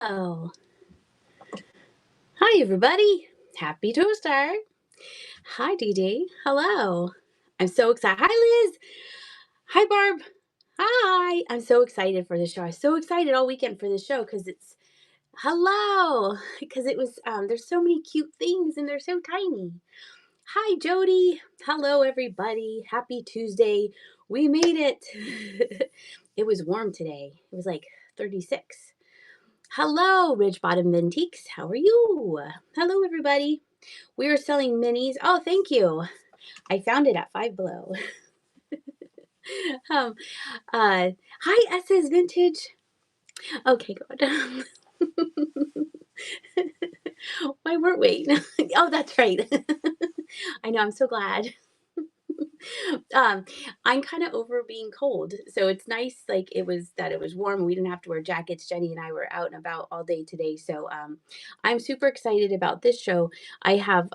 Oh, hi everybody. Happy Toaster. Hi Dee Dee. Hello. I'm so excited. Hi Liz. Hi Barb. Hi. I'm so excited for this show. I was so excited all weekend for this show because it's hello. Because it was there's so many cute things and they're so tiny. Hi Jody. Hello everybody. Happy Tuesday. We made it. It was warm today. It was like 36. Hello, Ridge Bottom Mintiques. How are you? Hello, everybody. We are selling minis. Oh, thank you. I found it at Five Below. um, hi, SS Vintage. Okay, good. Why weren't we? Oh, that's right. I know. I'm so glad. um, I'm kind of over being cold, so it's nice. Like it was warm. We didn't have to wear jackets. Jenny and I were out and about all day today, so I'm super excited about this show. I have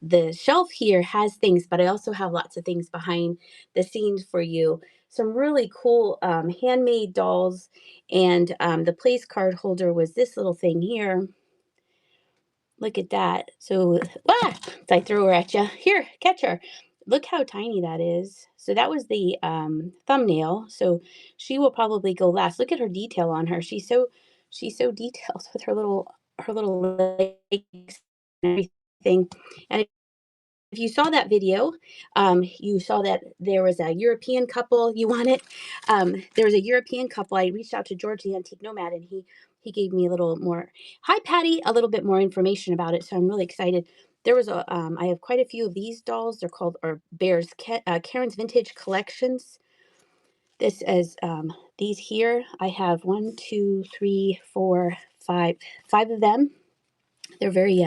the shelf here has things, but I also have lots of things behind the scenes for you. Some really cool handmade dolls, and the place card holder was this little thing here. Look at that. So, I threw her at you. Here, catch her. Look how tiny that is. So that was the thumbnail. So she will probably go last. Look at her detail on her. She's so detailed with her little legs and everything. And if you saw that video, you saw that there was a European couple. You want it? There was a European couple. I reached out to George the Antique Nomad, and he gave me a little more. Hi, Patty. A little bit more information about it. So I'm really excited. There was a. I have quite a few of these dolls. They're called or bears. Karen's Vintage Collections. This is these here. I have one, two, three, four, five of them. They're very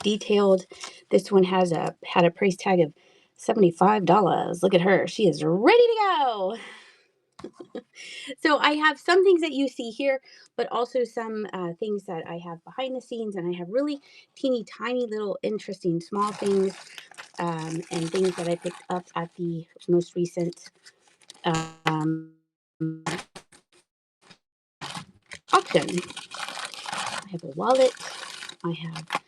detailed. This one had a price tag of $75. Look at her. She is ready to go. So I have some things that you see here, but also some things that I have behind the scenes, and I have really teeny tiny little interesting small things and things that I picked up at the most recent um, auction. I have a wallet. I have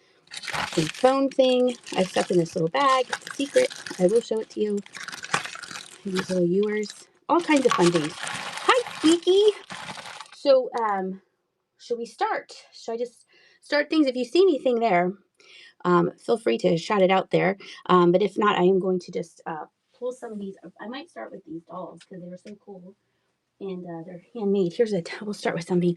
a phone thing. I stuffed in this little bag. It's a secret. I will show it to you. These little ewers. All kinds of fun things. Hi, Squeaky. So, should we start? Should I just start things? If you see anything there, feel free to shout it out there. But if not, I am going to just pull some of these. I might start with these dolls because they were so cool. And they're handmade. We'll start with something.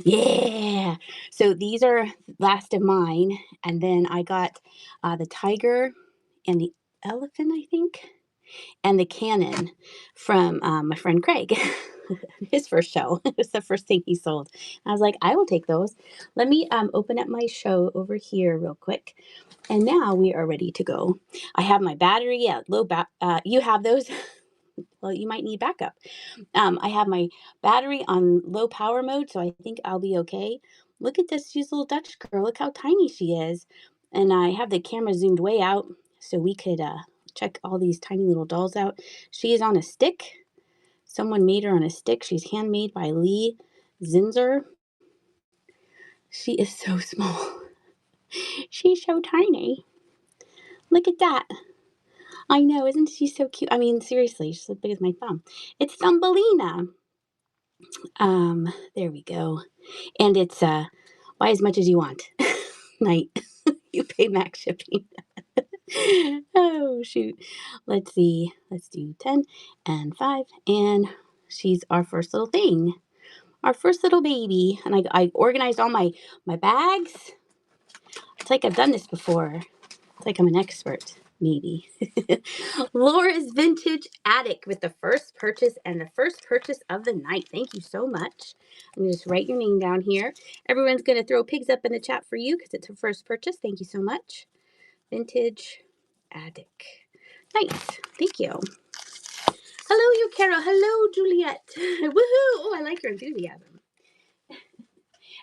Yeah. So these are last of mine. And then I got the tiger and the elephant, I think, and the cannon from my friend Craig. His first show. It was the first thing he sold. I was like, I will take those. Let me open up my show over here real quick. And now we are ready to go. I have my battery at low you have those? Well, you might need backup. I have my battery on low power mode, so I think I'll be okay. Look at this, she's a little Dutch girl. Look how tiny she is. And I have the camera zoomed way out so we could check all these tiny little dolls out. She is on a stick. Someone made her on a stick. She's handmade by Lee Zinzer. She is so small. She's so tiny. Look at that. I know, isn't she so cute? I mean, seriously, she's as big as my thumb. It's Thumbelina. There we go. And it's buy as much as you want. Night. You pay max shipping. Oh shoot. Let's see. Let's do 10 and 5. And she's our first little thing. Our first little baby. And I organized all my bags. It's like I've done this before. It's like I'm an expert. Maybe. Laura's Vintage Attic with the first purchase and the first purchase of the night. Thank you so much. I'm going to just write your name down here. Everyone's going to throw pigs up in the chat for you because it's her first purchase. Thank you so much. Vintage Attic. Nice. Thank you. Hello, you Carol. Hello, Juliet. Woohoo. Oh, I like your enthusiasm.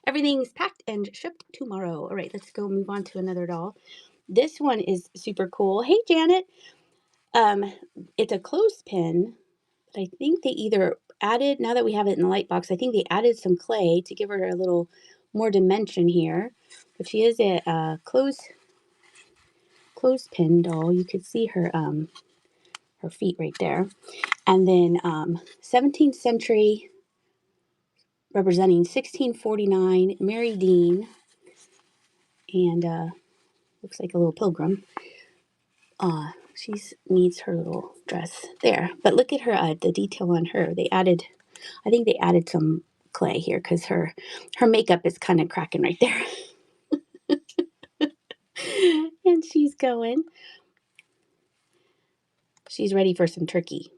Everything's packed and shipped tomorrow. All right, let's go move on to another doll. This one is super cool. Hey, Janet. It's a clothespin, but I think they either added, now that we have it in the light box, I think they added some clay to give her a little more dimension here. But she is a clothespin doll. You could see her her feet right there. And then 17th century, representing 1649, Mary Dean, and looks like a little pilgrim. She needs her little dress there. But look at her, the detail on her. I think they added some clay here because her makeup is kind of cracking right there. And she's going. She's ready for some turkey.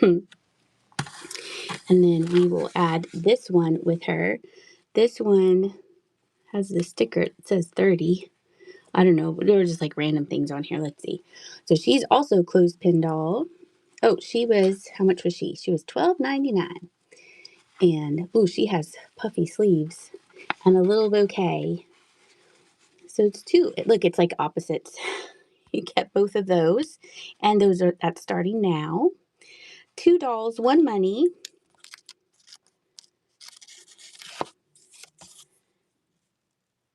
And then we will add this one with her. This one has the sticker. It says 30. I don't know. There were just like random things on here. Let's see. So she's also a clothespin doll. Oh, how much was she? She was $12.99. And, ooh, she has puffy sleeves and a little bouquet. So it's two. Look, it's like opposites. You get both of those. And that's starting now. $2, one money.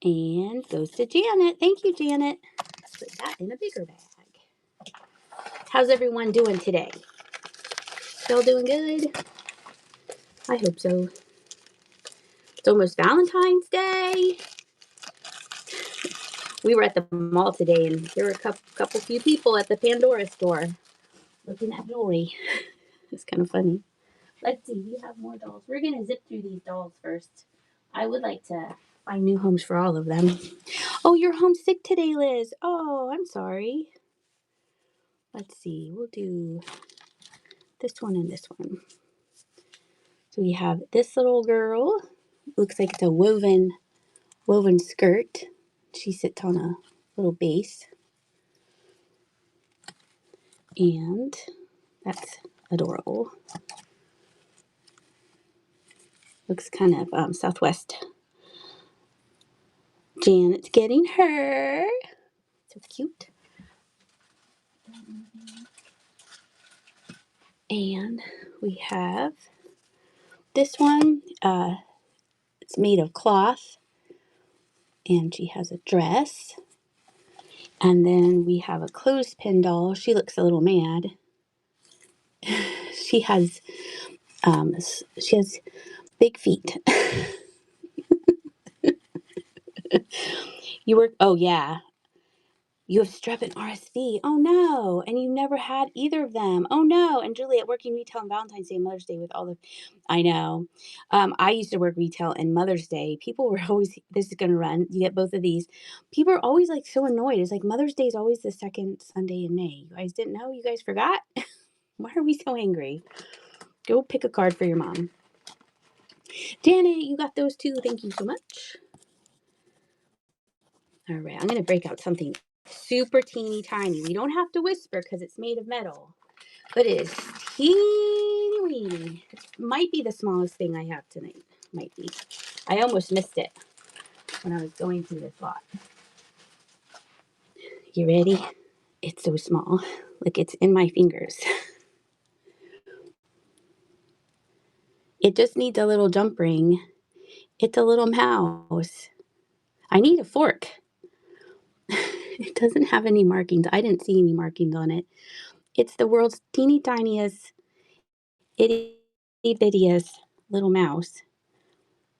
And goes to Janet. Thank you, Janet. Let's put that in a bigger bag. How's everyone doing today? Still doing good? I hope so. It's almost Valentine's Day. We were at the mall today, and there were a few people at the Pandora store looking at jewelry. It's kind of funny. Let's see. We have more dolls. We're going to zip through these dolls first. I would like to find new homes for all of them. Oh, you're homesick today, Liz. Oh, I'm sorry. Let's see. We'll do this one and this one. So we have this little girl. Looks like it's a woven skirt. She sits on a little base. And that's adorable. Looks kind of Southwest. Janet's getting her. So cute. And we have this one. It's made of cloth. And she has a dress. And then we have a clothespin doll. She looks a little mad. She has big feet. Oh yeah. You have strep and RSV. Oh no. And you never had either of them. Oh no. And Juliet working retail on Valentine's Day and Mother's Day with all the, I know. I used to work retail and Mother's Day. People were always, this is going to run. You get both of these. People are always like so annoyed. It's like Mother's Day is always the second Sunday in May. You guys didn't know? You guys forgot? Why are we so angry? Go pick a card for your mom. Janet, you got those too. Thank you so much. All right. I'm going to break out something super teeny tiny. We don't have to whisper because it's made of metal. But it is teeny weeny. It might be the smallest thing I have tonight. Might be. I almost missed it when I was going through this lot. You ready? It's so small. Look, it's in my fingers. It just needs a little jump ring. It's a little mouse. I need a fork. It doesn't have any markings. I didn't see any markings on it. It's the world's teeny tiniest, itty bittiest little mouse.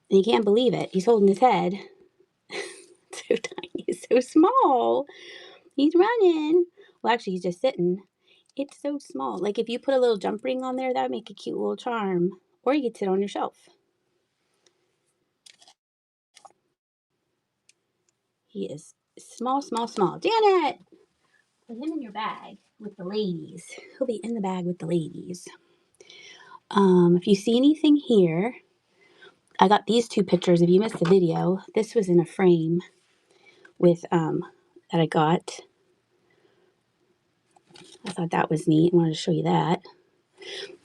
And you can't believe it. He's holding his head. So tiny. It's so small. He's running. Well, actually, he's just sitting. It's so small. Like if you put a little jump ring on there, that would make a cute little charm. Or you could sit on your shelf. He is small, small, small. Janet! Put him in your bag with the ladies. He'll be in the bag with the ladies. If you see anything here, I got these two pictures. If you missed the video, this was in a frame with that I got. I thought that was neat. I wanted to show you that.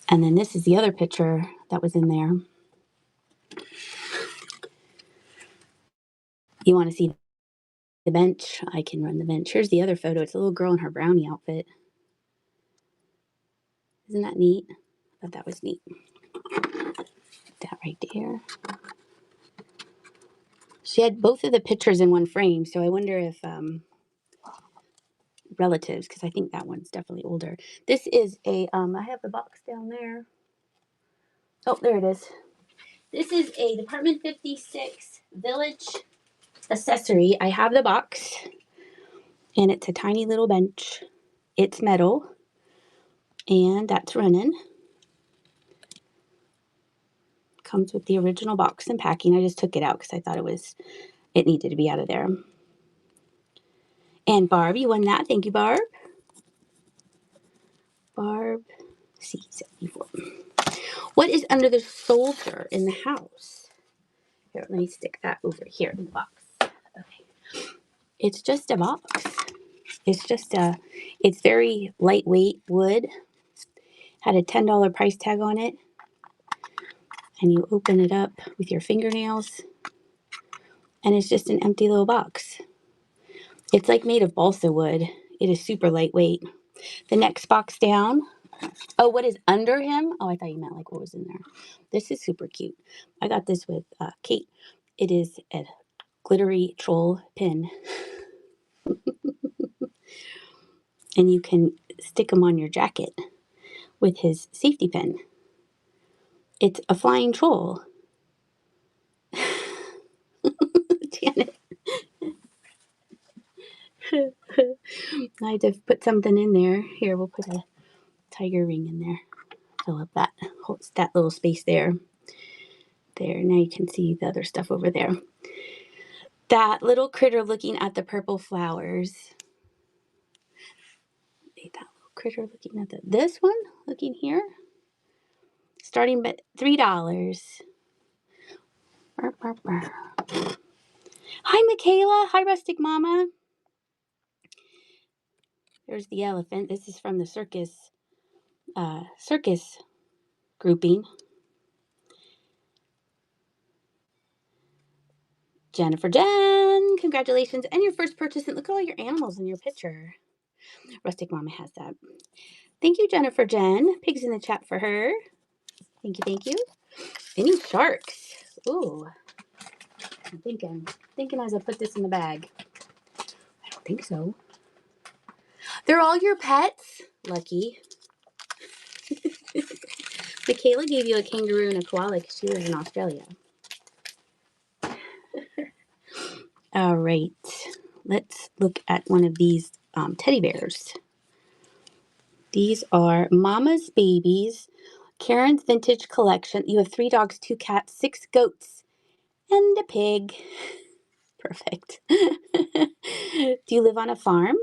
And then this is the other picture that was in there. You want to see the bench? I can run the bench. Here's the other photo. It's a little girl in her brownie outfit. Isn't that neat? I thought that was neat. That right there. She had both of the pictures in one frame, so I wonder if relatives, because I think that one's definitely older. This is a I have the box down there. Oh, there it is. This is a Department 56 Village accessory. I have the box, and it's a tiny little bench. It's metal, and that's running. Comes with the original box and packing. I just took it out because I thought it needed to be out of there. And Barb, you won that. Thank you, Barb. Barb C74. What is under the soldier in the house? Here, let me stick that over here in the box. Okay. It's just a box. It's very lightweight wood. Had a $10 price tag on it. And you open it up with your fingernails. And it's just an empty little box. It's like made of balsa wood. It is super lightweight. The next box down. Oh, what is under him? Oh, I thought you meant like what was in there. This is super cute. I got this with Kate. It is a glittery troll pin. And you can stick him on your jacket with his safety pin. It's a flying troll. Janet. I had to put something in there. Here, we'll put a tiger ring in there. Fill up that little space there. There, now you can see the other stuff over there. That little critter looking at the purple flowers. That little critter looking at this one, looking here. Starting at $3. Burr, burr, burr. Hi, Michaela. Hi, Rustic Mama. There's the elephant. This is from the Circus grouping. Jennifer Jen, congratulations. And your first purchase. And look at all your animals in your picture. Rustic Mama has that. Thank you, Jennifer Jen. Pigs in the chat for her. Thank you, thank you. Any sharks? Ooh. I'm thinking as I put this in the bag. I don't think so. They're all your pets? Lucky. Michaela gave you a kangaroo and a koala because she lives in Australia. All right. Let's look at one of these teddy bears. These are Mama's Babies, Karen's Vintage Collection. You have 3 dogs, 2 cats, 6 goats, and a pig. Perfect. Do you live on a farm?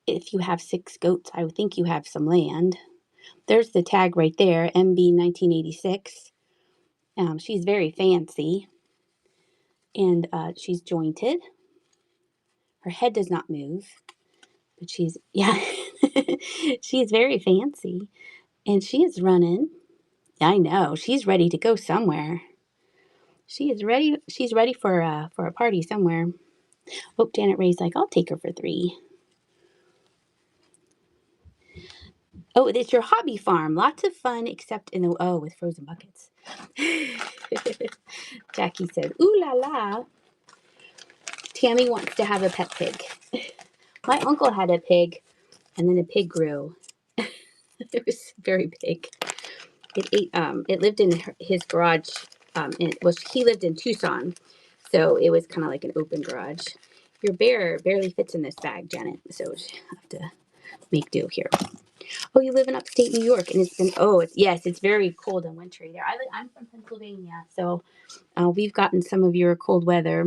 If you have 6 goats, I would think you have some land. There's the tag right there, MB 1986. She's very fancy, and she's jointed. Her head does not move, but she's very fancy, and she is running. I know, she's ready to go somewhere. She is ready. She's ready for a party somewhere. Oh, Janet Ray's like, I'll take her for 3. Oh, it's your hobby farm. Lots of fun, except with frozen buckets. Jackie said, ooh la la. Tammy wants to have a pet pig. My uncle had a pig, and then the pig grew. It was very big. It lived in his garage. He lived in Tucson, so it was kind of like an open garage. Your bear barely fits in this bag, Janet, so you have to make do here. Oh, you live in upstate New York, and it's very cold and wintry there. I'm from Pennsylvania, so we've gotten some of your cold weather.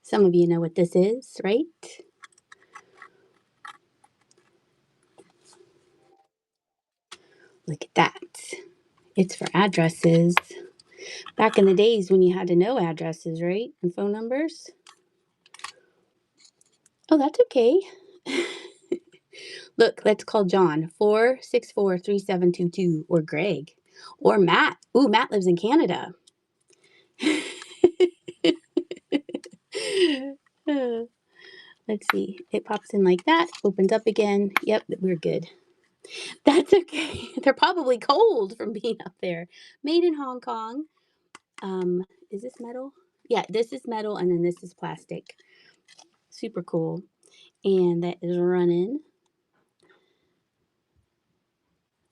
Some of you know what this is, right? Look at that. It's for addresses. Back in the days when you had to know addresses, right? And phone numbers. Oh, that's okay. Look, let's call John, 464-3722, or Greg, or Matt. Ooh, Matt lives in Canada. Let's see. It pops in like that, opens up again. Yep, we're good. That's okay. They're probably cold from being up there. Made in Hong Kong. Is this metal? Yeah, this is metal and then this is plastic. Super cool. And that is running.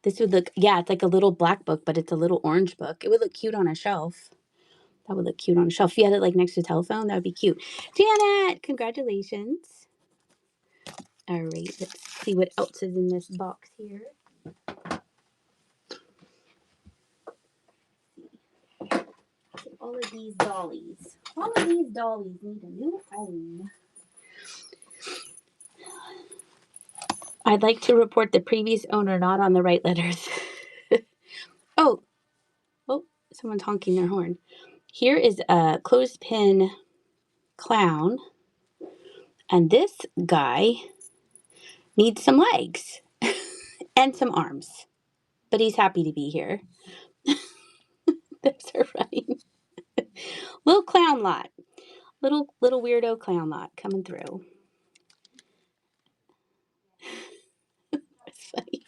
This would look, yeah, it's like a little black book, but it's a little orange book. It would look cute on a shelf. That would look cute on a shelf. If you had it like next to a telephone, that would be cute. Janet, congratulations. All right, let's see what else is in this box here. All of these dollies. All of these dollies need a new home. I'd like to report the previous owner not on the right letters. Oh, someone's honking their horn. Here is a clothespin clown, and this guy needs some legs and some arms, but he's happy to be here. Those are running. Little clown lot. Little weirdo clown lot coming through. That's funny.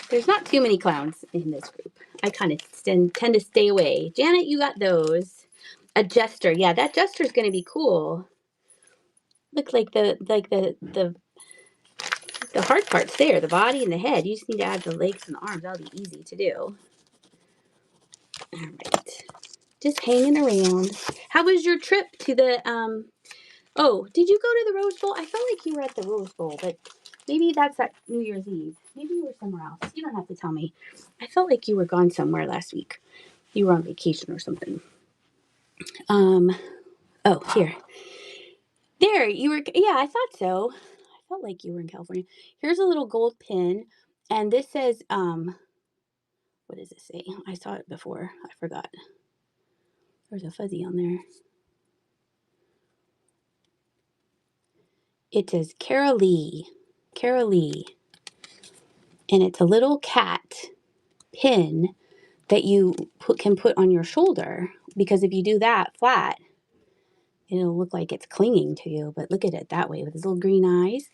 There's not too many clowns in this group. I kind of tend to stay away. Janet, you got those. A jester. Yeah, that jester's going to be cool. Look like the hard part's there, the body and the head. You just need to add the legs and the arms. That'll be easy to do. All right. Just hanging around. How was your trip to the oh, did you go to the Rose Bowl? I felt like you were at the Rose Bowl, but maybe that's at New Year's Eve. Maybe you were somewhere else. You don't have to tell me. I felt like you were gone somewhere last week. You were on vacation or something. Oh, here. There, you were, yeah, I thought so. I felt like you were in California. Here's a little gold pin, and this says, what does it say? I saw it before. I forgot. There's a fuzzy on there. It says Carolee. And it's a little cat pin that you can put on your shoulder, because if you do that flat, it'll look like it's clinging to you. But look at it that way with his little green eyes.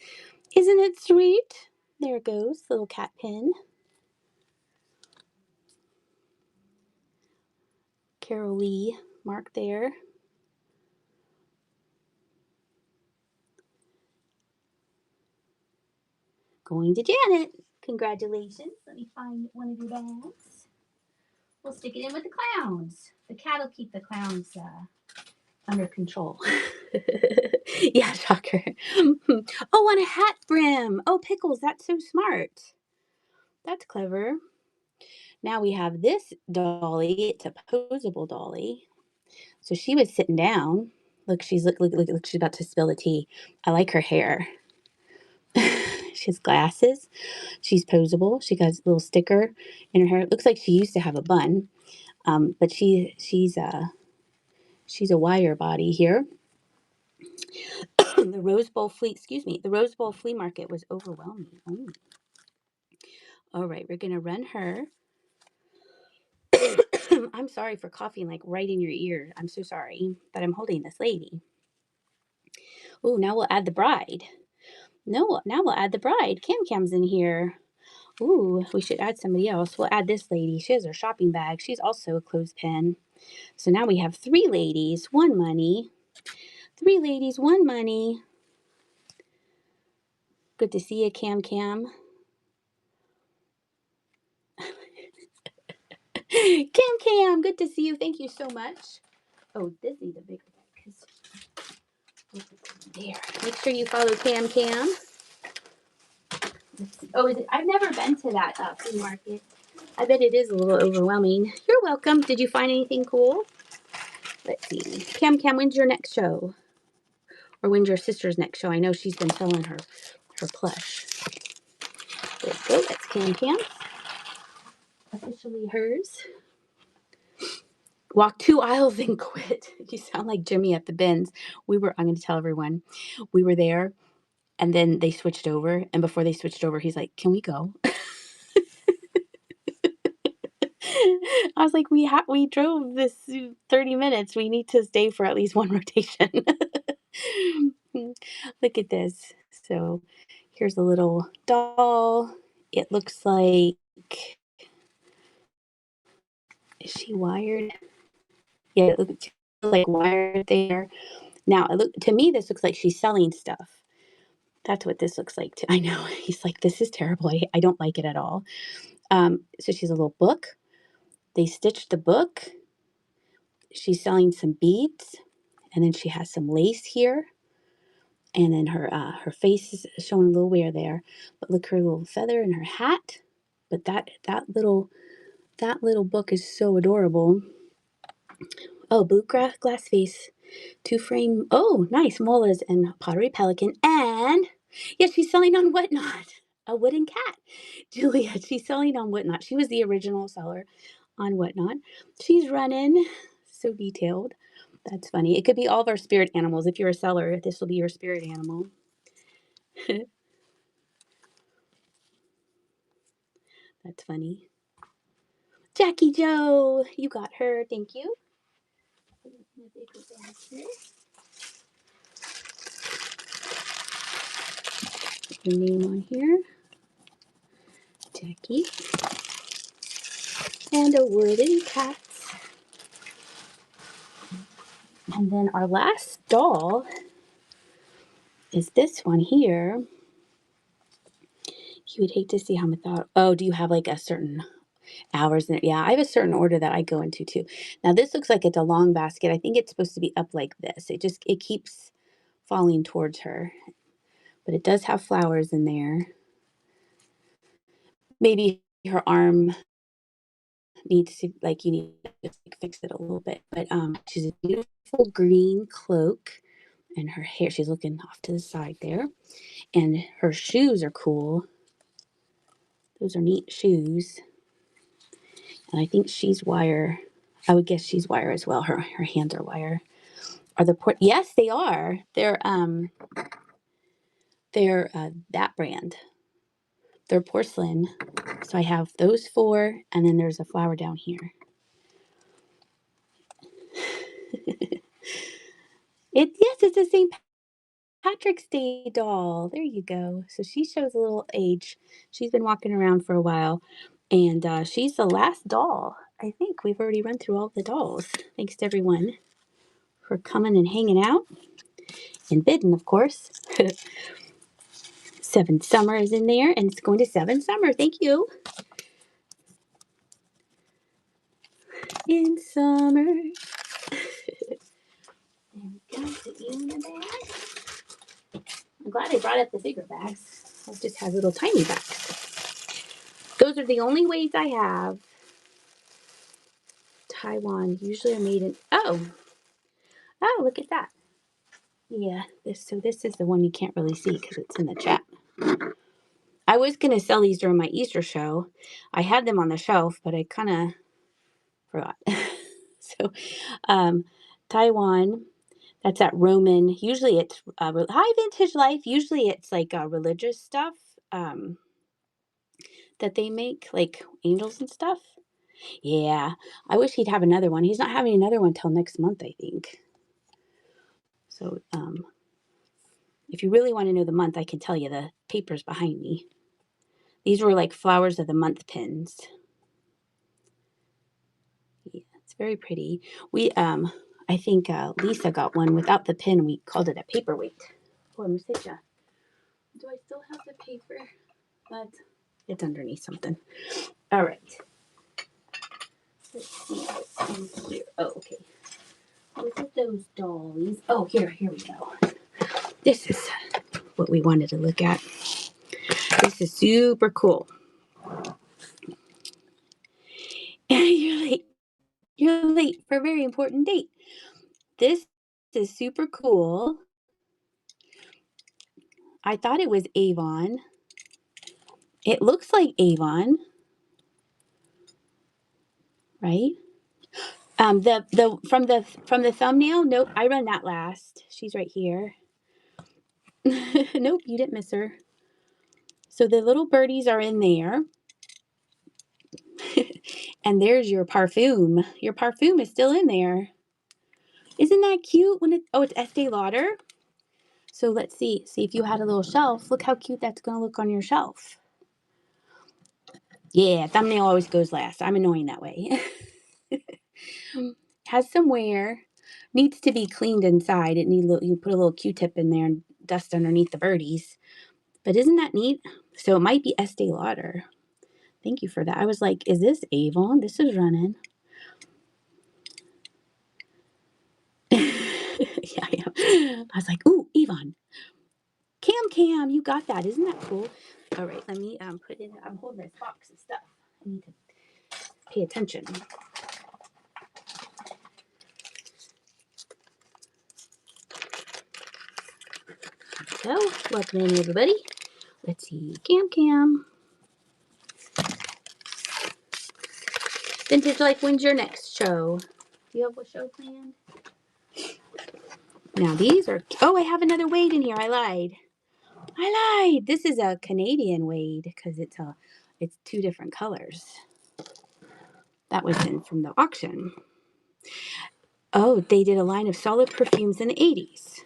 Isn't it sweet? There it goes, little cat pin. Carolee mark there. Going to Janet. Congratulations. Let me find one of your bags. We'll stick it in with the clowns. The cat will keep the clowns under control. Yeah, shocker. Oh, on a hat brim. Oh, Pickles, that's so smart. That's clever. Now we have this dolly. It's a Poseable dolly. So she was sitting down. Look, she's look, she's about to spill the tea. I like her hair. She has glasses. She's Poseable. She got a little sticker in her hair. It looks like she used to have a bun. But she's a wire body here. The Rose Bowl flea market was overwhelming. Oh. All right, we're gonna run her. I'm sorry for coughing like right in your ear. I'm so sorry, but I'm holding this lady. Oh, now we'll add the bride. No, now we'll add the bride. Cam's in here. Ooh, we should add somebody else. We'll add this lady. She has her shopping bag. She's also a clothespin. So now we have 3 ladies, 1 money. 3 ladies, 1 money. Good to see you, Cam. Cam, good to see you. Thank you so much. Oh, this needs a bigger bag. There. Make sure you follow Cam. Oh, is it? I've never been to that flea market. I bet it is a little overwhelming. You're welcome. Did you find anything cool? Let's see. Cam, when's your next show? Or when's your sister's next show? I know she's been selling her plush. There we go. That's Cam. Officially hers. Walk 2 aisles and quit. You sound like Jimmy at the bins. I'm going to tell everyone. We were there, and then they switched over. And before they switched over, he's like, "Can we go?" I was like, we drove this 30 minutes. We need to stay for at least 1 rotation. Look at this. So here's a little doll It looks like, is she wired? Yeah, it looks like wired there. Now, to me, this looks like she's selling stuff. That's what this looks like. I know. He's like, this is terrible. I don't like it at all. So she's a little book. They stitched the book. She's selling some beads, and then she has some lace here, and then her face is showing a little wear there. But look, her little feather and her hat. But that little book is so adorable. Oh, blue glass face, 2-frame. Oh, nice molas and pottery pelican, and yeah, she's selling on Whatnot. A wooden cat. Julia, she's selling on Whatnot. She was the original seller on Whatnot. She's running. So detailed. That's funny. It could be all of our spirit animals. If you're a seller, this will be your spirit animal. That's funny. Jackie Joe, you got her. Thank you. Your name on here. Jackie. And a wooden cat. And then our last doll is this one here. You would hate to see how methodical. Oh, do you have like a certain hours in it? Yeah, I have a certain order that I go into too. Now this looks like it's a long basket. I think it's supposed to be up like this. It keeps falling towards her. But it does have flowers in there. Maybe her arm needs to, like, you need to just like fix it a little bit. But she's a beautiful green cloak, and her hair, she's looking off to the side there. And her shoes are cool. Those are neat shoes. And I think she's wire. I would guess she's wire as well. Her hands are wire. Are the yes, they are. They're that brand. They're porcelain. So I have those 4, and then there's a flower down here. Yes, it's the St. Patrick's Day doll. There you go. So she shows a little age. She's been walking around for a while, and she's the last doll. I think we've already run through all the dolls. Thanks to everyone for coming and hanging out and bidding, of course. 7 Summer is in there, and it's going to 7 Summer. Thank you. In summer. And we got the in the bag. I'm glad I brought up the bigger bags. I just have little tiny bags. Those are the only ways I have. Taiwan usually are made in. Oh, look at that. Yeah, this is the one you can't really see because it's in the chat. I was gonna sell these during my Easter show. I had them on the shelf, but I kind of forgot. So, Taiwan. That's at Roman. Usually it's high vintage life. Usually it's like religious stuff that they make, like angels and stuff. Yeah, I wish he'd have another one. He's not having another one till next month, I think. So, if you really want to know the month, I can tell you the papers behind me. These were like flowers of the month pins. Yeah, it's very pretty. We, I think Lisa got one without the pin. We called it a paperweight. Oh, Musija. Do I still have the paper? But it's underneath something. All right. Let's see what's in here. Oh, okay. Look at those dollies. Oh, here we go. This is what we wanted to look at. This is super cool. You're late. You're late for a very important date. This is super cool. I thought it was Avon. It looks like Avon, right? The from the thumbnail. Nope, I run that last. She's right here. Nope, you didn't miss her. So the little birdies are in there. And there's your Perfume. Your Perfume is still in there. Isn't that cute? It's Estee Lauder. So let's see. See if you had a little shelf. Look how cute that's going to look on your shelf. Yeah, thumbnail always goes last. I'm annoying that way. Has some wear. Needs to be cleaned inside. It need you put a little Q-tip in there and dust underneath the birdies. But isn't that neat? So it might be Estee Lauder. Thank you for that. I was like, is this Avon? This is running. Yeah, yeah. I was like, ooh, Avon. Cam, you got that. Isn't that cool? All right, let me put in. I'm holding this box of stuff. I need to pay attention. So, welcome in, everybody. Let's see, Cam. Vintage Life, when's your next show? Do you have a show planned? Now these are, oh, I have another Wade in here. I lied. This is a Canadian Wade because it's two different colors. That was in from the auction. Oh, they did a line of solid perfumes in the 80s.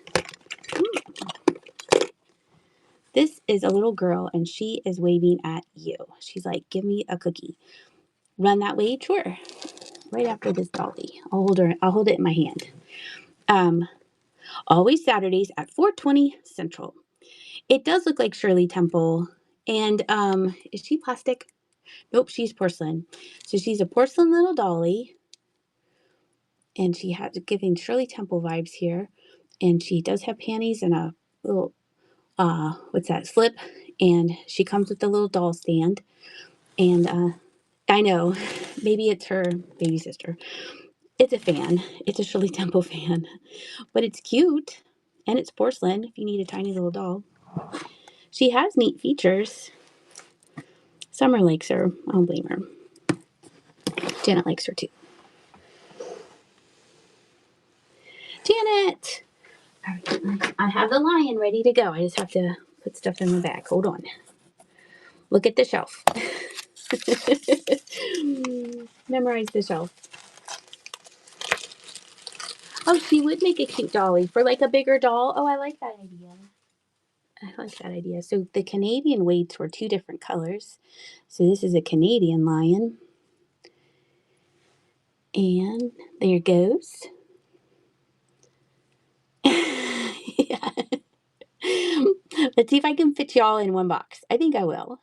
This is a little girl and she is waving at you. She's like, give me a cookie. Run that Wade? Sure. Right after this dolly. I'll hold it in my hand. Always Saturdays at 4:20 Central. It does look like Shirley Temple. And is she plastic? Nope, she's porcelain. So she's a porcelain little dolly. And she has giving Shirley Temple vibes here. And she does have panties and a little slip. And she comes with a little doll stand. And I know, maybe it's her baby sister. It's a fan. It's a Shirley Temple fan. But it's cute. And it's porcelain if you need a tiny little doll. She has neat features. Summer likes her. I don't blame her. Janet likes her too. Janet! I have the lion ready to go. I just have to put stuff in my bag. Hold on. Look at the shelf. Memorize the shelf. Oh, she would make a cute dolly for like a bigger doll. Oh, I like that idea. So the Canadian weights were two different colors. So this is a Canadian lion. And there goes. Yeah. Let's see if I can fit you all in one box. I think I will.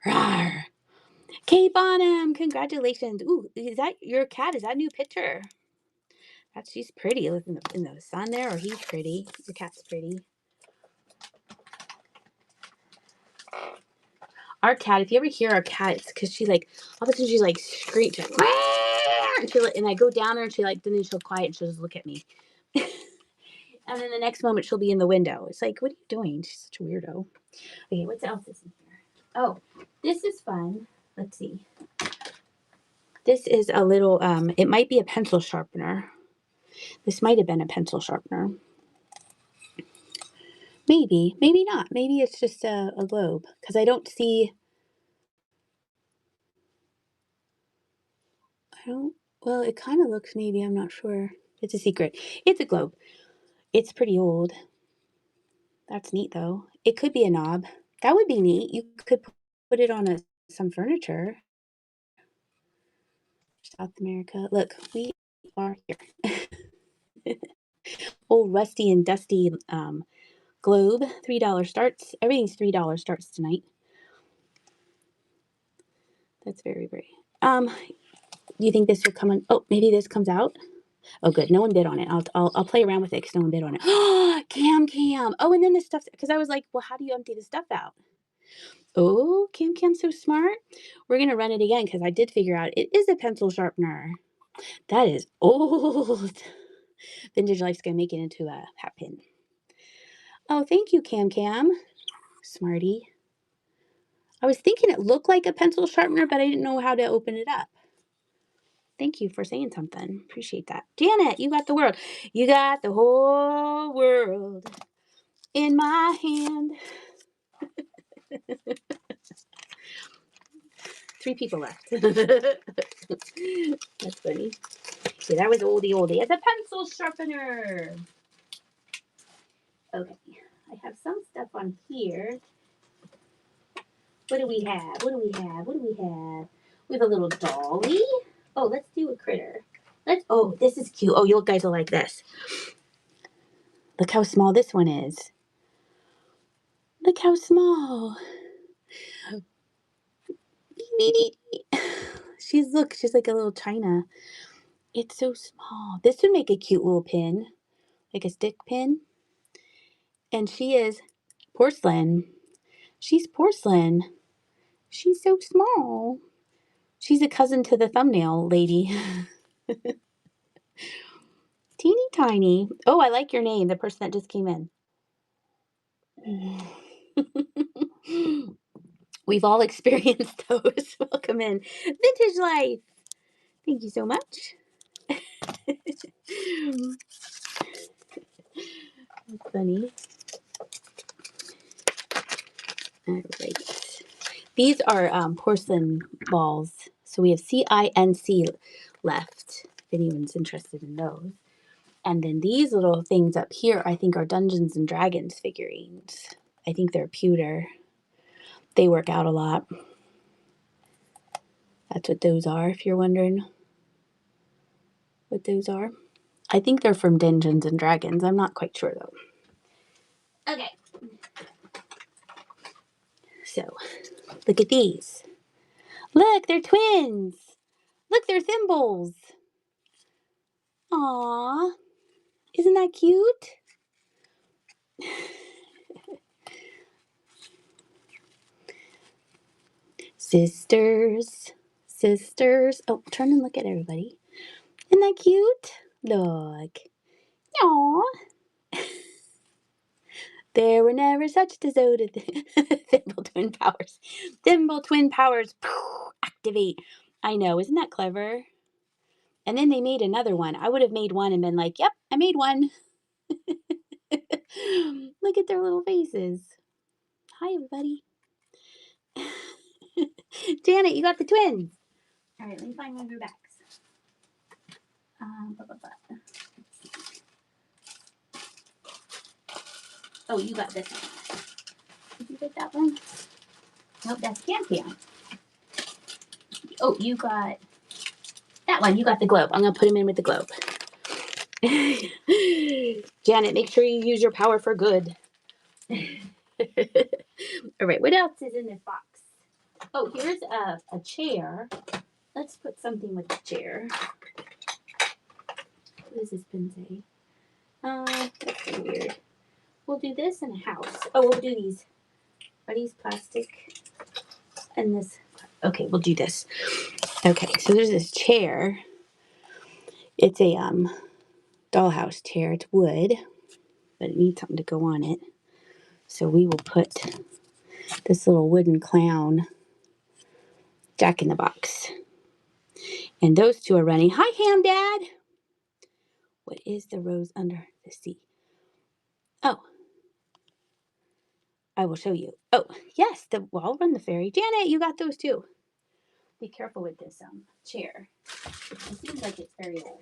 Rawr. Kay Bonham, congratulations. Ooh, is that your cat? Is that a new picture? She's pretty. Look in the sun there, or he's pretty. The cat's pretty. Our cat, if you ever hear our cat, it's because she like, all of a sudden she's like screeching. And I go down there and then she'll quiet and she'll just look at me. And then the next moment she'll be in the window. It's like, what are you doing? She's such a weirdo. Okay, what else is in here? Oh, this is fun. Let's see. This is a little, it might be a pencil sharpener. This might have been a pencil sharpener. Maybe not. Maybe it's just a globe. Because I don't see, well, it kind of looks, maybe, I'm not sure. It's a secret. It's a globe. It's pretty old. That's neat, though. It could be a knob. That would be neat. You could put it on some furniture. South America. Look, we are here. Old rusty and dusty globe. $3 starts. Everything's $3 starts tonight. That's very, very. Do you think this will come on? Oh, maybe this comes out. Oh, good. No one bid on it. I'll play around with it because no one bid on it. Oh, Cam. Oh, and then this stuff. Because I was like, well, how do you empty the stuff out? Oh, Cam's so smart. We're gonna run it again because I did figure out it is a pencil sharpener. That is old. Vintage Life's gonna make it into a hat pin. Oh, thank you, Cam. Smarty. I was thinking it looked like a pencil sharpener, but I didn't know how to open it up. Thank you for saying something. Appreciate that. Janet, you got the world. You got the whole world in my hand. 3 people left. That's funny. See, that was oldie. It's a pencil sharpener. Okay. I have some stuff on here. What do we have? What do we have? What do we have? We have a little dolly. Oh, let's do a critter. Oh, this is cute. Oh, you guys will like this. Look how small this one is. Look how small. She's like a little china. It's so small. This would make a cute little pin, like a stick pin. And she is porcelain. She's porcelain. She's so small. She's a cousin to the thumbnail lady. Teeny tiny. Oh, I like your name, the person that just came in. We've all experienced those. Welcome in. Vintage life. Thank you so much. That's funny. All right. These are porcelain balls. So we have CINC left, if anyone's interested in those. And then these little things up here, I think are Dungeons and Dragons figurines. I think they're pewter. They work out a lot. That's what those are, if you're wondering what those are. I think they're from Dungeons and Dragons. I'm not quite sure, though. Okay. So, look at these. Look, they're twins. Look, they're thimbles. Aww. Isn't that cute? Sisters. Sisters. Oh, turn and look at everybody. Isn't that cute? Look. Aww. There were never such devoted thimble twin powers. Thimble twin powers. Activate. I know. Isn't that clever? And then they made another one. I would have made one and been like, yep, I made one. Look at their little faces. Hi, everybody. Janet, you got the twins. All right, let me find one of your bags. Oh, you got this one. Did you get that one? Nope, that's Can. Oh, you got that one. You got the globe. I'm going to put him in with the globe. Janet, make sure you use your power for good. All right, what else is in this box? Oh, here's a chair. Let's put something with the chair. What does this pin say? That's so weird. We'll do this in a house. Oh, we'll do these. Are these plastic? And this. Okay, we'll do this. Okay, so there's this chair. It's a dollhouse chair. It's wood, but it needs something to go on it. So we will put this little wooden clown Jack in the Box. And those two are running. Hi, Ham Dad. What is the rose under the sea? Oh, I will show you. Oh, yes, I'll run the fairy. Janet, you got those too. Be careful with this chair. It seems like it's very old.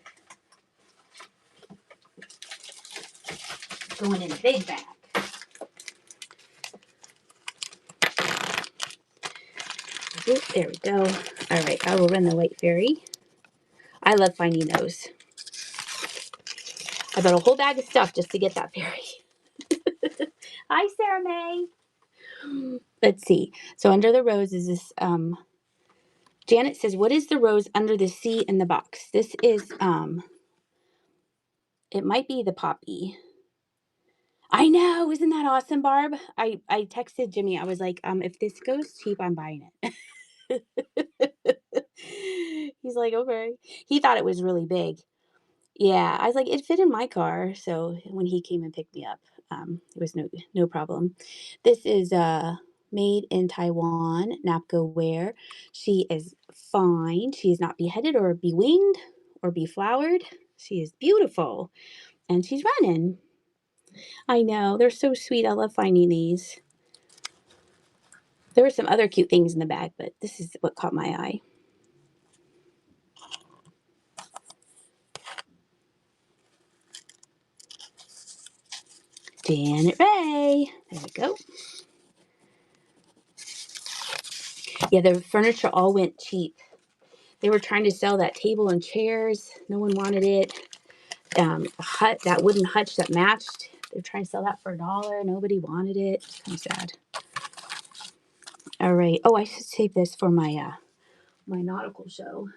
Going in a big bag. Oop, there we go. All right, I will run the white fairy. I love finding those. I bought a whole bag of stuff just to get that fairy. Hi, Sarah May. Let's see. So under the rose is this, Janet says, what is the rose under the sea in the box? This is, it might be the poppy. I know. Isn't that awesome, Barb? I texted Jimmy. I was like, if this goes cheap, I'm buying it. He's like, okay. He thought it was really big. Yeah, I was like, it fit in my car. So when he came and picked me up, it was no problem. This is made in Taiwan, Napco wear. She is fine. She is not beheaded or bewinged or beflowered. She is beautiful, and she's running. I know, they're so sweet. I love finding these. There were some other cute things in the bag, but this is what caught my eye. Janet Ray. There we go. Yeah, the furniture all went cheap. They were trying to sell that table and chairs. No one wanted it. Hut, that wooden hutch that matched. They're trying to sell that for $1. Nobody wanted it. It's kind of sad. All right. Oh, I should save this for my my nautical show.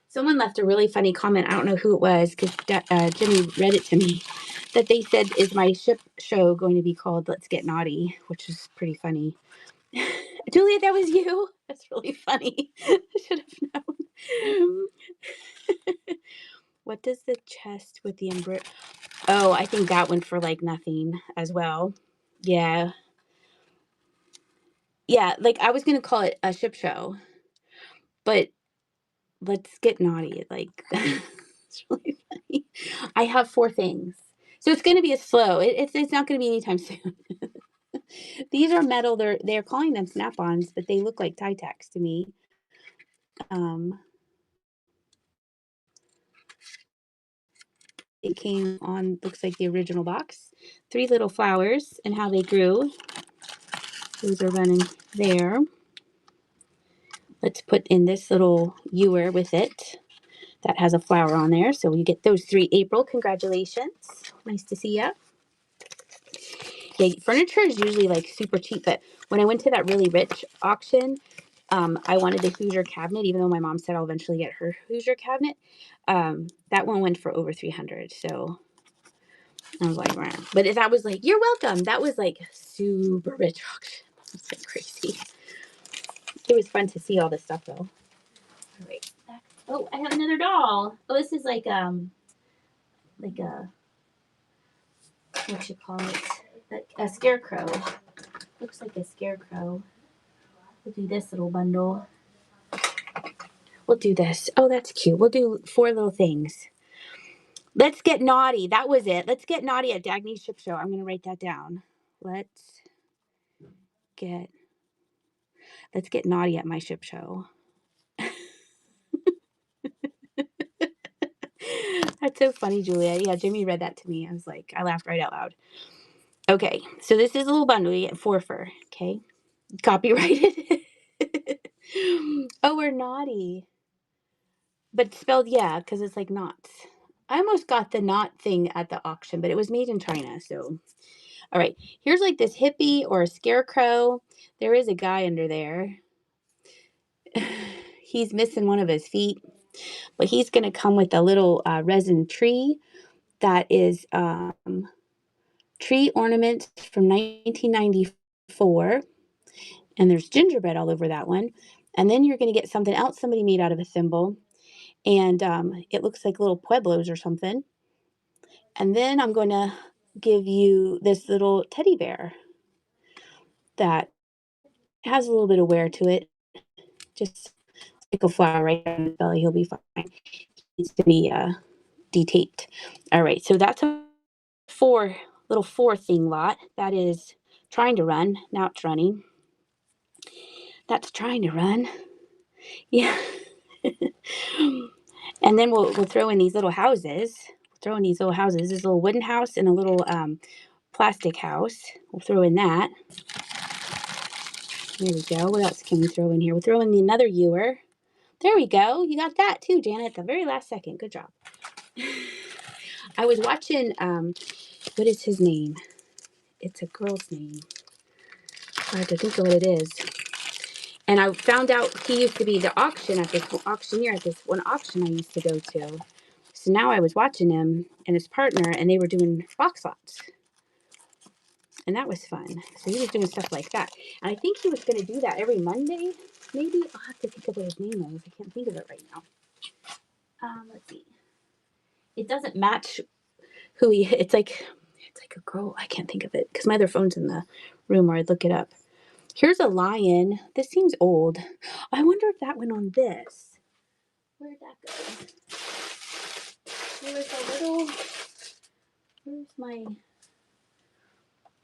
Someone left a really funny comment. I don't know who it was because Jimmy read it to me. That they said, is my ship show going to be called Let's Get Naughty? Which is pretty funny. Julia, that was you. That's really funny. I should have known. What does the chest with the embroidery? Oh, I think that went for like nothing as well. Yeah. Yeah, like I was going to call it a ship show, but Let's Get Naughty. Like, it's really funny. I have 4 things. So it's going to be a slow. It's not going to be anytime soon. These are metal. They're calling them snap-ons, but they look like Tie-Tacks to me. It came on, looks like the original box. 3 little flowers and how they grew. Those are running there. Let's put in this little ewer with it that has a flower on there. So you get those 3. April, congratulations. Nice to see you. Yeah, furniture is usually like super cheap, but when I went to that really rich auction, I wanted the Hoosier cabinet, even though my mom said I'll eventually get her Hoosier cabinet. That one went for over $300. So I was like, wow. But that was like, you're welcome. That was like super rich auction. It's like crazy. It was fun to see all this stuff though. All right. Oh, I have another doll. Oh, this is like a what you call it? A scarecrow. Looks like a scarecrow. We'll do this little bundle. We'll do this. Oh, that's cute. We'll do 4 little things. Let's get naughty. That was it. Let's get naughty at Dagny's Ship Show. I'm going to write that down. Let's get naughty at my ship show. That's so funny, Julia. Yeah, Jimmy read that to me. I laughed right out loud. Okay, so this is a little bundle. You get 4 fur. Okay, copyrighted. Oh, we're naughty. But spelled, yeah, because it's like knots. I almost got the knot thing at the auction, but it was made in China, so. All right, here's like this hippie or a scarecrow. There is a guy under there. He's missing one of his feet, but he's going to come with a little resin tree that is tree ornament from 1994. And there's gingerbread all over that one. And then you're going to get something else somebody made out of a thimble. And it looks like little pueblos or something. And then I'm going to give you this little teddy bear that has a little bit of wear to it. Just stick a flower right on his belly. He'll be fine. He needs to be detaped. All right. So that's a 4 thing lot. That is trying to run. Now it's running. That's trying to run. Yeah. And then we'll throw in these little houses. This little wooden house and a little plastic house. We'll throw in that. There we go. What else can we throw in here? We'll throw in another ewer. There we go. You got that too, Janet, at the very last second. Good job. I was watching, what is his name? It's a girl's name. I have to think of what it is. And I found out he used to be the auctioneer at this one auction I used to go to. So now I was watching him and his partner, and they were doing box lots. And that was fun. So he was doing stuff like that. And I think he was going to do that every Monday. Maybe I'll have to think of what his name is. I can't think of it right now. Let's see. It doesn't match who he. It's like a girl. I can't think of it because my other phone's in the room where I'd look it up. Here's a lion. This seems old. I wonder if that went on this. Where'd that go? There was a little. Where's my?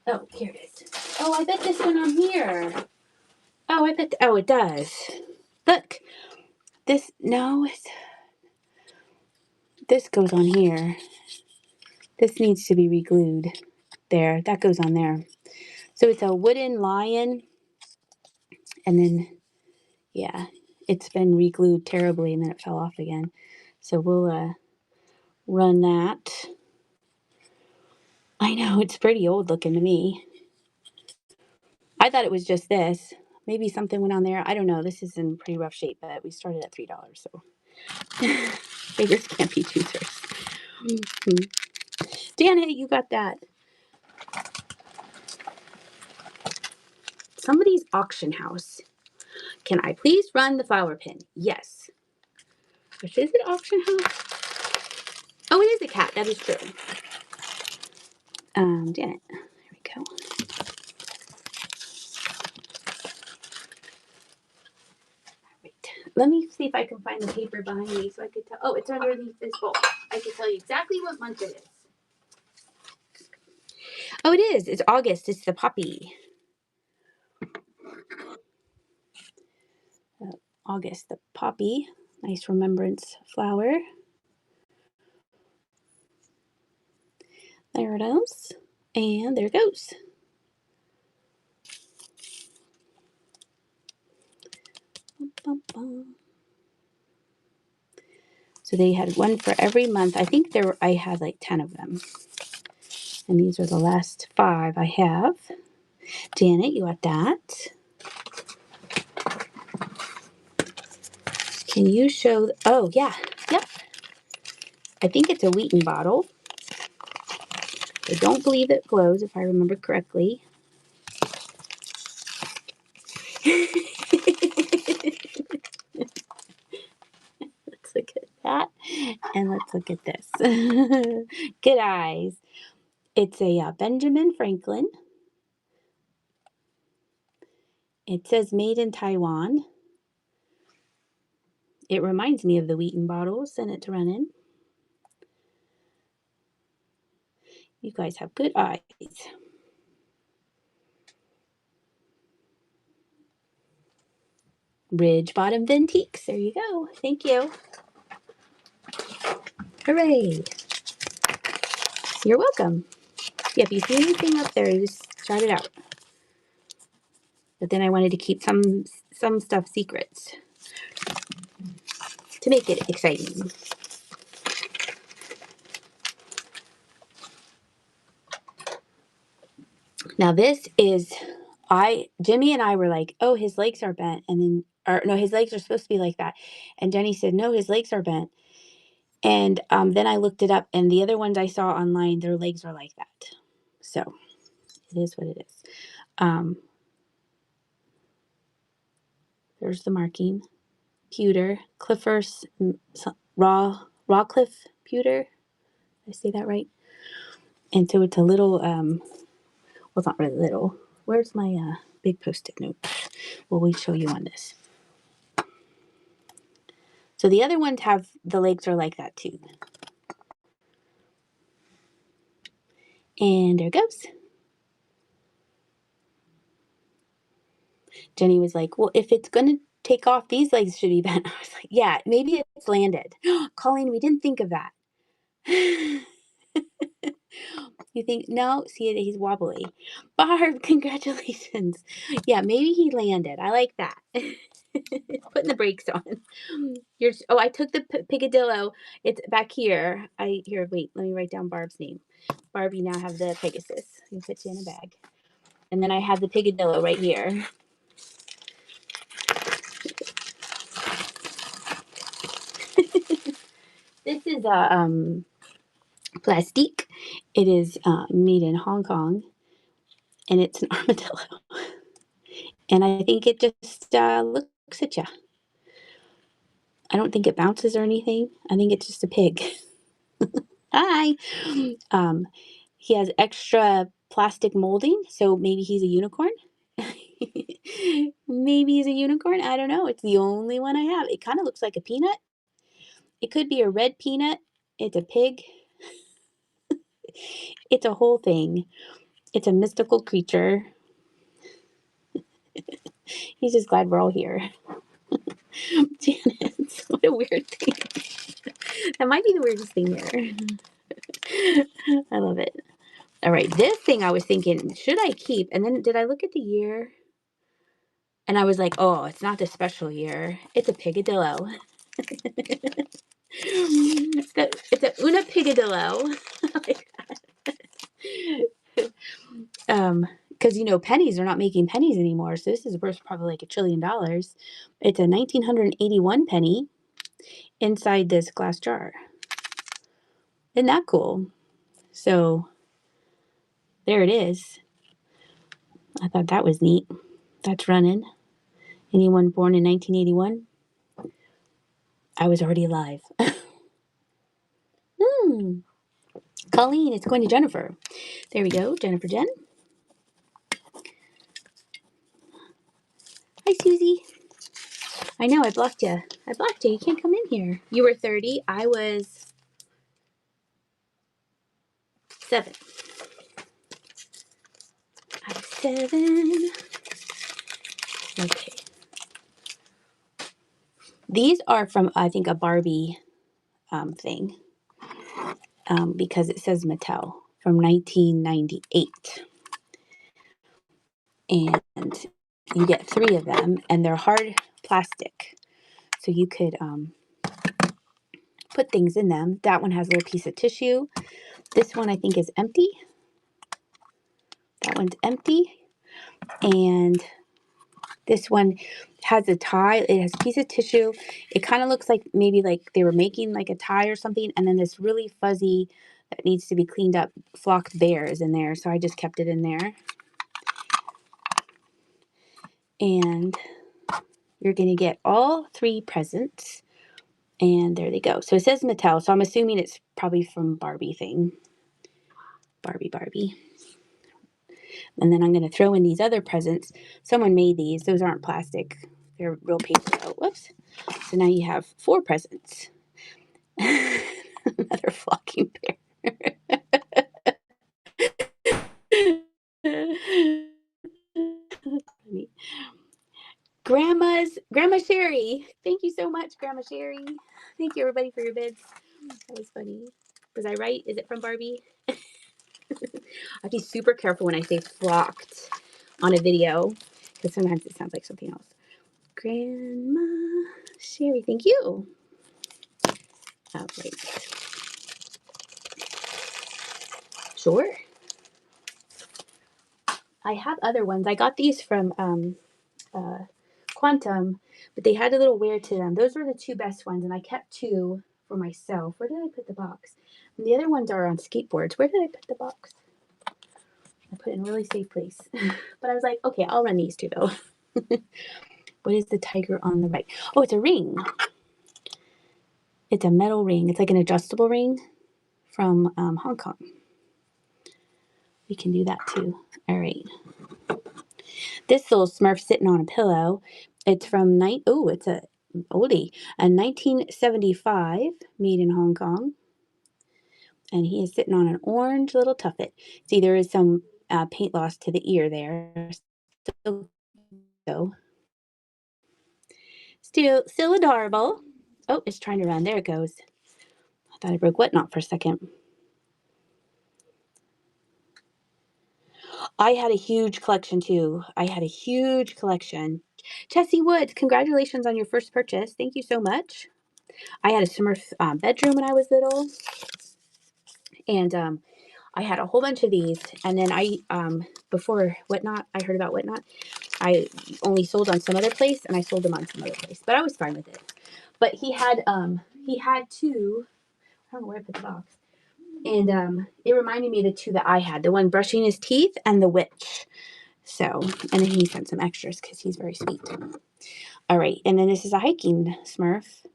Oh, here it is. Oh, I bet this went on here. Oh, I bet. Oh, it does. Look. This. No. This goes on here. This needs to be re-glued. There. That goes on there. So it's a wooden lion. And then Yeah, it's been re-glued terribly and then it fell off again. So we'll run that. I know, it's pretty old looking to me. I thought it was just this. Maybe something went on there. I don't know. This is in pretty rough shape, but we started at $3, so beggars can't be choosers. Mm-hmm. Dana, you got that. Somebody's auction house. Can I please run the flower pin? Yes. Which is it, auction house? Oh, it is a cat. That is true. Janet. There we go. Wait. Let me see if I can find the paper behind me so I could tell. Oh, it's underneath this bowl. I can tell you exactly what month it is. Oh, it is. It's August. It's the poppy. August, the poppy. Nice remembrance flower. There it is. And there it goes. So they had one for every month. I think I had like 10 of them. And these are the last 5 I have. Janet, you got that. Can you show? Oh, yeah. Yep. I think it's a Wheaton bottle. I don't believe it glows, if I remember correctly. Let's look at that. And let's look at this. Good eyes. It's a Benjamin Franklin. It says made in Taiwan. It reminds me of the Wheaton bottle. Send it to run in. You guys have good eyes. Ridge Bottom Vintiques. There you go. Thank you. Hooray. You're welcome. Yeah, if you see anything up there, just shout it out. But then I wanted to keep some stuff secrets to make it exciting. Now this is, Jimmy and I were like, oh, his legs are bent. And then, or no, his legs are supposed to be like that. And Jenny said, no, his legs are bent. And then I looked it up, and the other ones I saw online, their legs are like that. So it is what it is. There's the marking. Pewter, Clifford's raw cliff pewter. Did I say that right? And so it's a little, well, it's not really little. Where's my big post-it note? Well, we show you on this. So the other ones have, the legs are like that too. And there it goes. Jenny was like, well, if it's going to take off, these legs should be bent. I was like, yeah, maybe it's landed. Colleen, we didn't think of that. You think, no, see, he's wobbly. Barb, congratulations. Yeah, maybe he landed. I like that. Putting the brakes on. I took the Picadillo. It's back here. Here, wait, let me write down Barb's name. Barb, you now have the Pegasus. You put you in a bag. And then I have the Picadillo right here. This is a plastique. It is made in Hong Kong, and it's an armadillo. And I think it just looks at you. I don't think it bounces or anything. I think it's just a pig. Hi. He has extra plastic molding, so maybe he's a unicorn. Maybe he's a unicorn. I don't know. It's the only one I have. It kind of looks like a peanut. It could be a red peanut. It's a pig. It's a whole thing. It's a mystical creature. He's just glad we're all here. Janice, what a weird thing. That might be the weirdest thing here. I love it. All right, this thing I was thinking, should I keep? And then did I look at the year? And I was like, oh, it's not the special year. It's a Piccadillo. It's a Una Piccadillo. Because you know pennies are not making pennies anymore, so this is worth probably like $1 trillion. It's a 1981 penny inside this glass jar. Isn't that cool? So there it is. I thought that was neat. That's running. Anyone born in 1981? I was already alive. Colleen, it's going to Jennifer. There we go, Jennifer Jen. Hi, Susie. I know, I blocked you. I blocked you. You can't come in here. You were 30. I was 7. I was 7. Okay. These are from, I think, a Barbie thing. Because it says Mattel from 1998. And you get 3 of them, and they're hard plastic. So you could put things in them. That one has a little piece of tissue. This one I think is empty. That one's empty. And this one has a tie. It has a piece of tissue. It kind of looks like maybe like they were making like a tie or something. And then this really fuzzy that needs to be cleaned up flocked bear is in there. So I just kept it in there. And you're going to get all 3 presents. And there they go. So it says Mattel. So I'm assuming it's probably from Barbie thing. Barbie. And then I'm going to throw in these other presents. Someone made these. Those aren't plastic. They're real paper. Oh, whoops. So now you have 4 presents. Another flocking bear. Grandma Sherry. Thank you so much, Grandma Sherry. Thank you, everybody, for your bids. That was funny. Was I right? Is it from Barbie? I'd be super careful when I say flocked on a video, because sometimes it sounds like something else. Grandma Sherry, thank you. All right. Sure. I have other ones. I got these from Quantum, but they had a little wear to them. Those were the 2 best ones, and I kept 2 for myself. Where did I put the box? And the other ones are on skateboards. Where did I put the box? I put it in a really safe place. But I was like, okay, I'll run these 2 though. What is the tiger on the right? Oh, it's a ring. It's a metal ring. It's like an adjustable ring from Hong Kong. We can do that too. All right. This little Smurf sitting on a pillow. It's from it's a oldie, a 1975, made in Hong Kong. And he is sitting on an orange little tuffet. See, there is some paint loss to the ear there. Still adorable. Oh, it's trying to run. There it goes. I thought I broke whatnot for a second. I had a huge collection too. Chessie Woods, congratulations on your first purchase. Thank you so much. I had a Smurf bedroom when I was little. And I had a whole bunch of these. And then before Whatnot, I heard about Whatnot. I only sold on some other place, and I sold them on some other place. But I was fine with it. But he had 2. I don't know where I put the box. And it reminded me of the 2 that I had. The one brushing his teeth and the witch. So, and then he sent some extras because he's very sweet. All right, and then this is a hiking Smurf.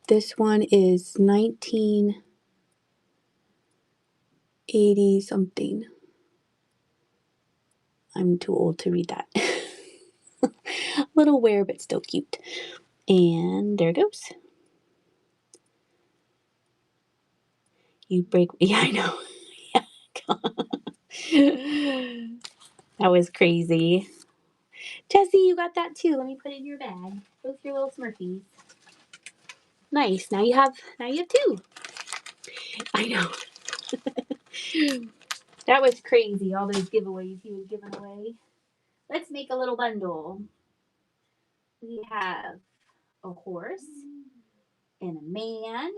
This one is 1980 something. I'm too old to read that. Little wear, but still cute. And there it goes. You break. Yeah, I know. That was crazy. Jessie, you got that too. Let me put it in your bag. Both your little Smurfies. Nice. Now you have 2. I know. That was crazy. All those giveaways he was giving away. Let's make a little bundle. We have a horse and a man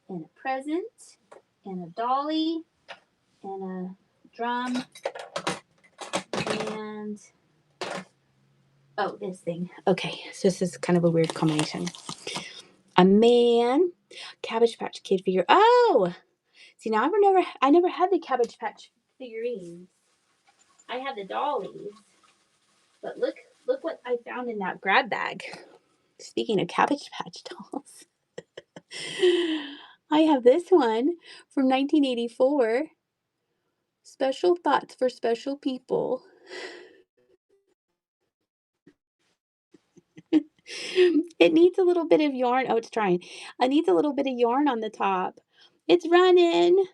and a present and a dolly and a drum and oh, this thing. Okay, so this is kind of a weird combination. A man, Cabbage Patch Kid figure. Oh, see now I never had the Cabbage Patch figurines. I had the dollies, but look what I found in that grab bag. Speaking of Cabbage Patch dolls, I have this one from 1984. Special thoughts for special people. It needs a little bit of yarn. Oh, it's trying. It needs a little bit of yarn on the top. It's running.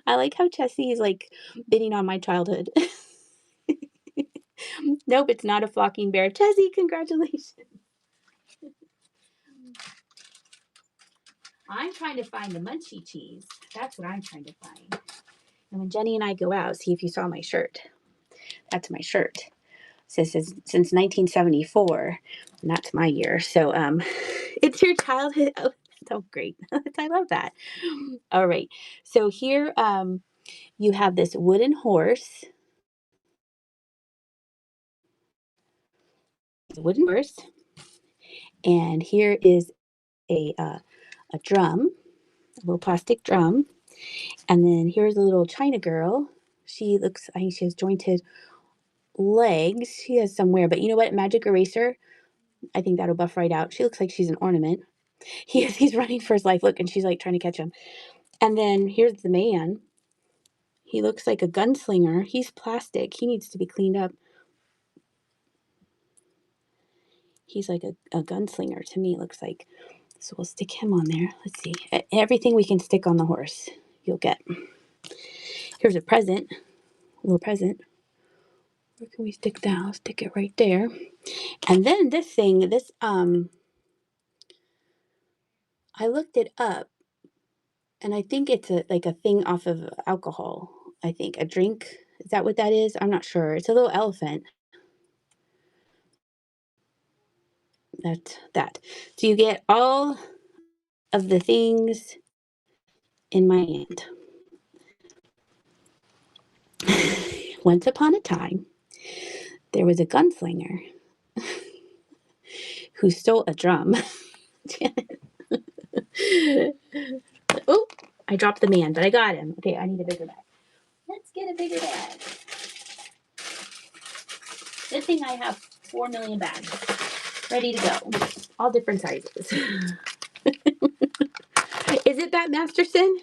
I like how Chessie is like bidding on my childhood. Nope, it's not a flocking bear. Chessie, congratulations. I'm trying to find the munchie cheese. That's what I'm trying to find. And when Jenny and I go out, see if you saw my shirt. That's my shirt. It says since 1974, and that's my year. So it's your childhood. Oh, so great. I love that. All right. So here you have this wooden horse. A wooden horse. And here is a drum, a little plastic drum. And then here's a little China girl. She looks, I think she has jointed legs. She has somewhere, but you know what? Magic eraser. I think that'll buff right out. She looks like she's an ornament. He's running for his life. Look, and she's like trying to catch him. And then here's the man. He looks like a gunslinger. He's plastic. He needs to be cleaned up. He's like a gunslinger to me, it looks like. So we'll stick him on there. Let's see. Everything we can stick on the horse, you'll get. Here's a present. A little present. Where can we stick that? I'll stick it right there. And then this thing, I looked it up, and I think it's like a thing off of alcohol. I think a drink. Is that what that is? I'm not sure. It's a little elephant. That's that. So you get all of the things in my hand. Once upon a time, there was a gunslinger who stole a drum. Oh, I dropped the man, but I got him. Okay, I need a bigger bag. Let's get a bigger bag. Good thing I have 4 million bags ready to go. All different sizes. Is it Bat Masterson?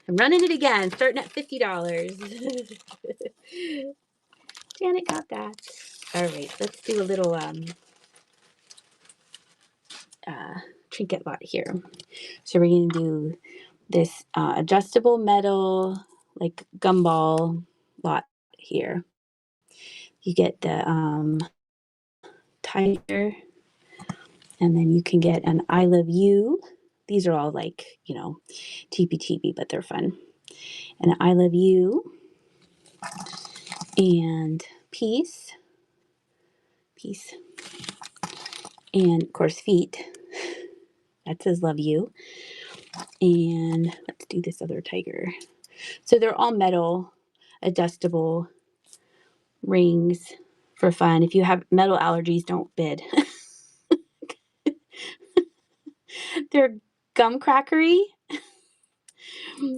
I'm running it again, starting at $50. Janet got that. All right, let's do a little trinket lot here. So we're going to do this adjustable metal, like gumball lot here. You get the tiger, and then you can get an I love you. These are all like, teepee, but they're fun. And I love you and peace, and of course feet. That says love you. And let's do this other tiger. So they're all metal, adjustable rings for fun. If you have metal allergies, don't bid. They're gum crackery.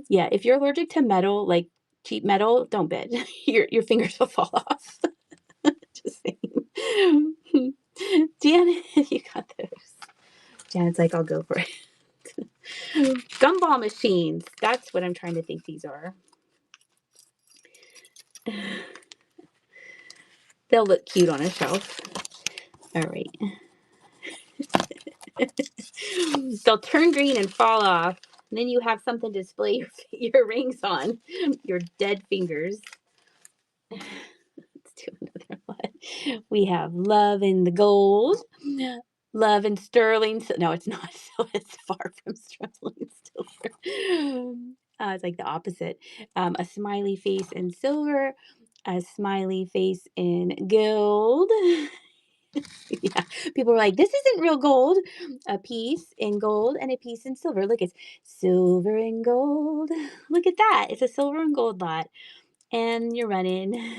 Yeah, if you're allergic to metal, like cheap metal, don't bid. Your fingers will fall off. Just saying. Janet, you got those. Janet's like, I'll go for it. Gumball machines. That's what I'm trying to think these are. They'll look cute on a shelf. All right. They'll turn green and fall off. And then you have something to display your rings on. Your dead fingers. Let's do another one. We have love in the gold. Love and sterling. No, it's not. So it's far from sterling silver. It's like the opposite. A smiley face in silver. a smiley face in gold. Yeah, people were like, this isn't real gold. A piece in gold and a piece in silver. Look, it's silver and gold. Look at that. It's a silver and gold lot. And you're running.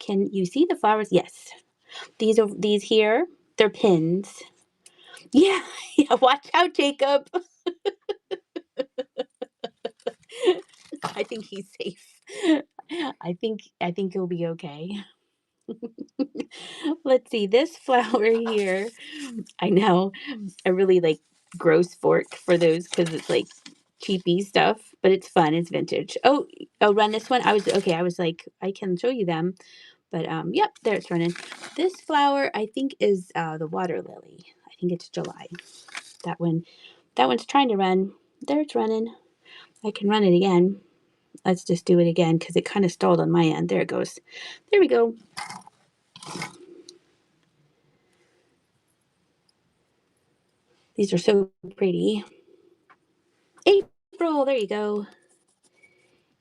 Can you see the flowers? Yes. These here, they're pins. Yeah, yeah, watch out, Jacob. I think he's safe. I think he'll be okay. Let's see, this flower here. I know. I really like gross fork for those because it's like cheapy stuff, but it's fun. It's vintage. Oh, run this one. I was like, I can show you them. But yep, there it's running. This flower I think is the water lily. I think it's July. That one's trying to run. There it's running. I can run it again. Let's just do it again because it kind of stalled on my end. There it goes. There we go. These are so pretty. April, there you go.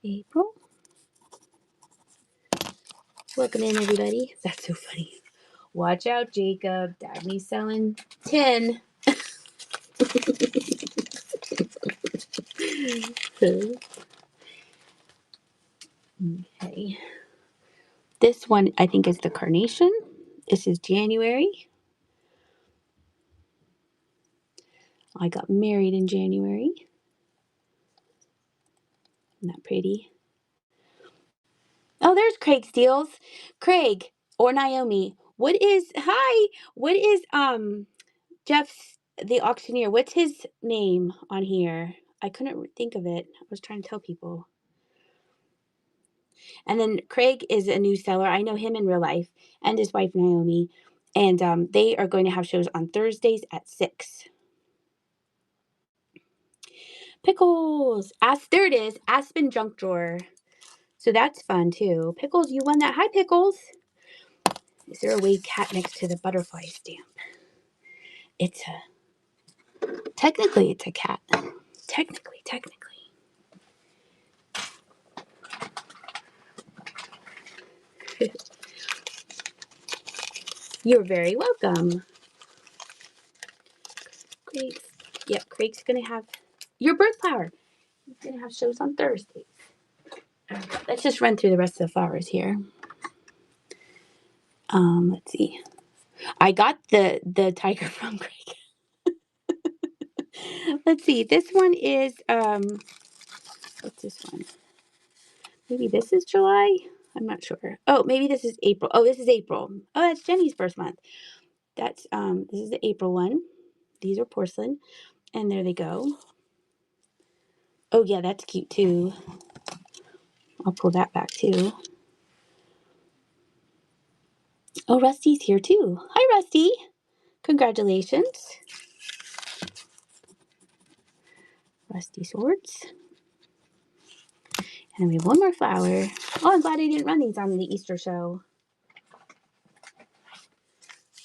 April. Welcome in, everybody. That's so funny. Watch out, Jacob. Dagny's selling 10. Okay. This one, I think, is the carnation. This is January. I got married in January. Isn't that pretty? Oh, there's Craig Steele. Craig or Naomi. What is Jeff's the auctioneer? What's his name on here? I couldn't think of it. I was trying to tell people. And then Craig is a new seller. I know him in real life, and his wife Naomi. And they are going to have shows on Thursdays at 6. Pickles. There it is. Aspen Junk Drawer. So that's fun too. Pickles, you won that. Hi, Pickles. Is there a wave cat next to the butterfly stamp? Technically it's a cat. Technically. You're very welcome. Craig's. Yep, Craig's gonna have your bird flower. He's gonna have shows on Thursdays. Let's just run through the rest of the flowers here. Let's see. I got the tiger from Craig. Let's see. This one is what's this one? Maybe this is July? I'm not sure. Oh, maybe this is April. Oh, this is April. Oh, that's Jenny's first month. That's this is the April one. These are porcelain. And there they go. Oh yeah, that's cute too. I'll pull that back too. Oh, Rusty's here too. Hi, Rusty. Congratulations. Rusty Swords. And we have one more flower. Oh, I'm glad I didn't run these on the Easter show.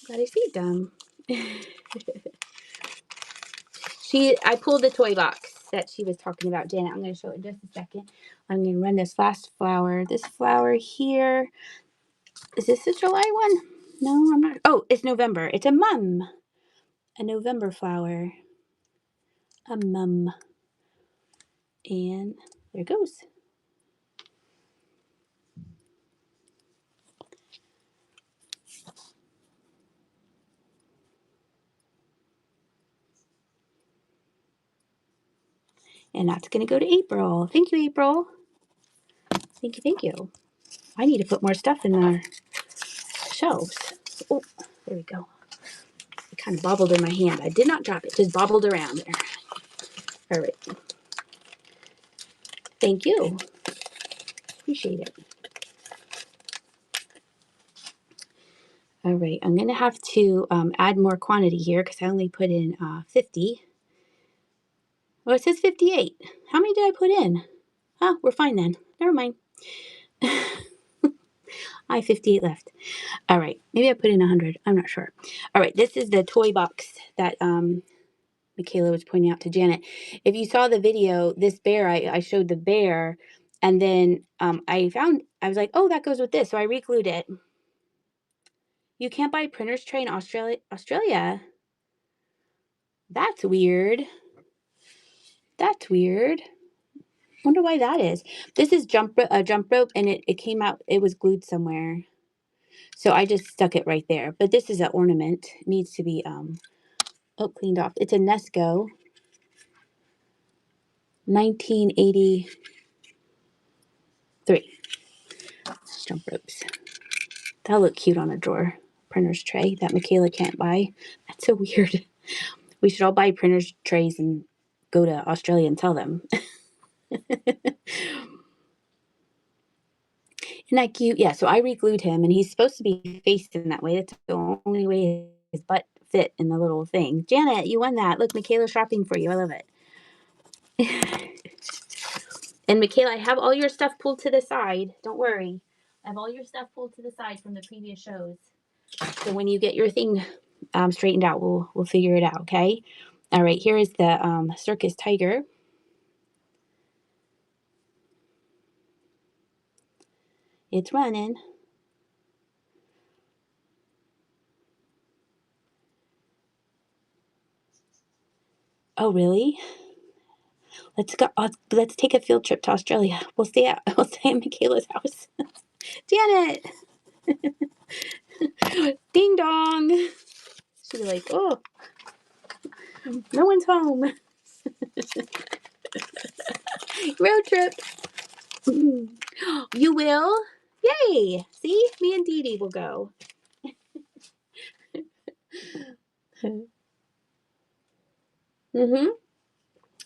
Glad I saved them. I pulled the toy box that she was talking about, Janet. I'm going to show it in just a second. I'm going to run this last flower. This flower here. Is this the July one? No, I'm not. Oh, it's November. It's a mum. A November flower. A mum. And there it goes. And that's going to go to April. Thank you, April. Thank you. I need to put more stuff in our shelves. Oh, there we go. It kind of bobbled in my hand. I did not drop it. Just bobbled around there. All right. Thank you. Appreciate it. All right. I'm going to have to add more quantity here because I only put in 50. Well, it says 58. How many did I put in? Oh, we're fine then. Never mind. I have 58 left. All right. Maybe I put in 100. I'm not sure. All right. This is the toy box that Michaela was pointing out to Janet. If you saw the video, this bear, I showed the bear, and then I I was like, oh, that goes with this. So I re-glued it. You can't buy a printer's tray in Australia. That's weird. That's weird. Wonder why that is. This is a jump rope, and it came out. It was glued somewhere, so I just stuck it right there. But this is an ornament. It needs to be cleaned off. It's a Nesco, 1983. Jump ropes. That'll look cute on a drawer. Printer's tray that Michaela can't buy. That's so weird. We should all buy printer's trays and go to Australia and sell them. Isn't that cute? Yeah, so I re-glued him, and he's supposed to be facing that way. That's the only way his butt fit in the little thing. Janet, you won that. Look, Michaela's shopping for you. I love it. And Michaela, I have all your stuff pulled to the side. Don't worry. I have all your stuff pulled to the side from the previous shows. So when you get your thing straightened out, we'll figure it out, okay? All right, here is the Circus tiger. It's running. Oh, really? Let's go. Let's take a field trip to Australia. We'll stay at Michaela's house. Janet, ding dong. She'll be like, oh, no one's home. Road trip. You will? Yay! See, me and Dee Dee will go.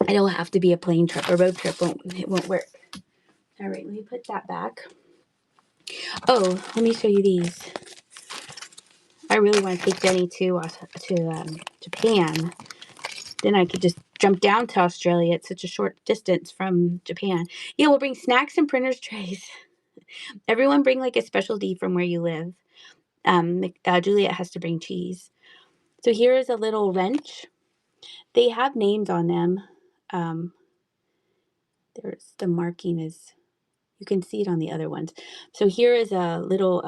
It'll have to be a plane trip. A road trip it won't work. All right, let me put that back. Oh, let me show you these. I really want to take Jenny to Japan. Then I could just jump down to Australia. It's such a short distance from Japan. Yeah, we'll bring snacks and printer's trays. Everyone bring like a specialty from where you live. Juliet has to bring cheese. So here is a little wrench. They have names on them. There's the marking is, you can see it on the other ones. So here is a little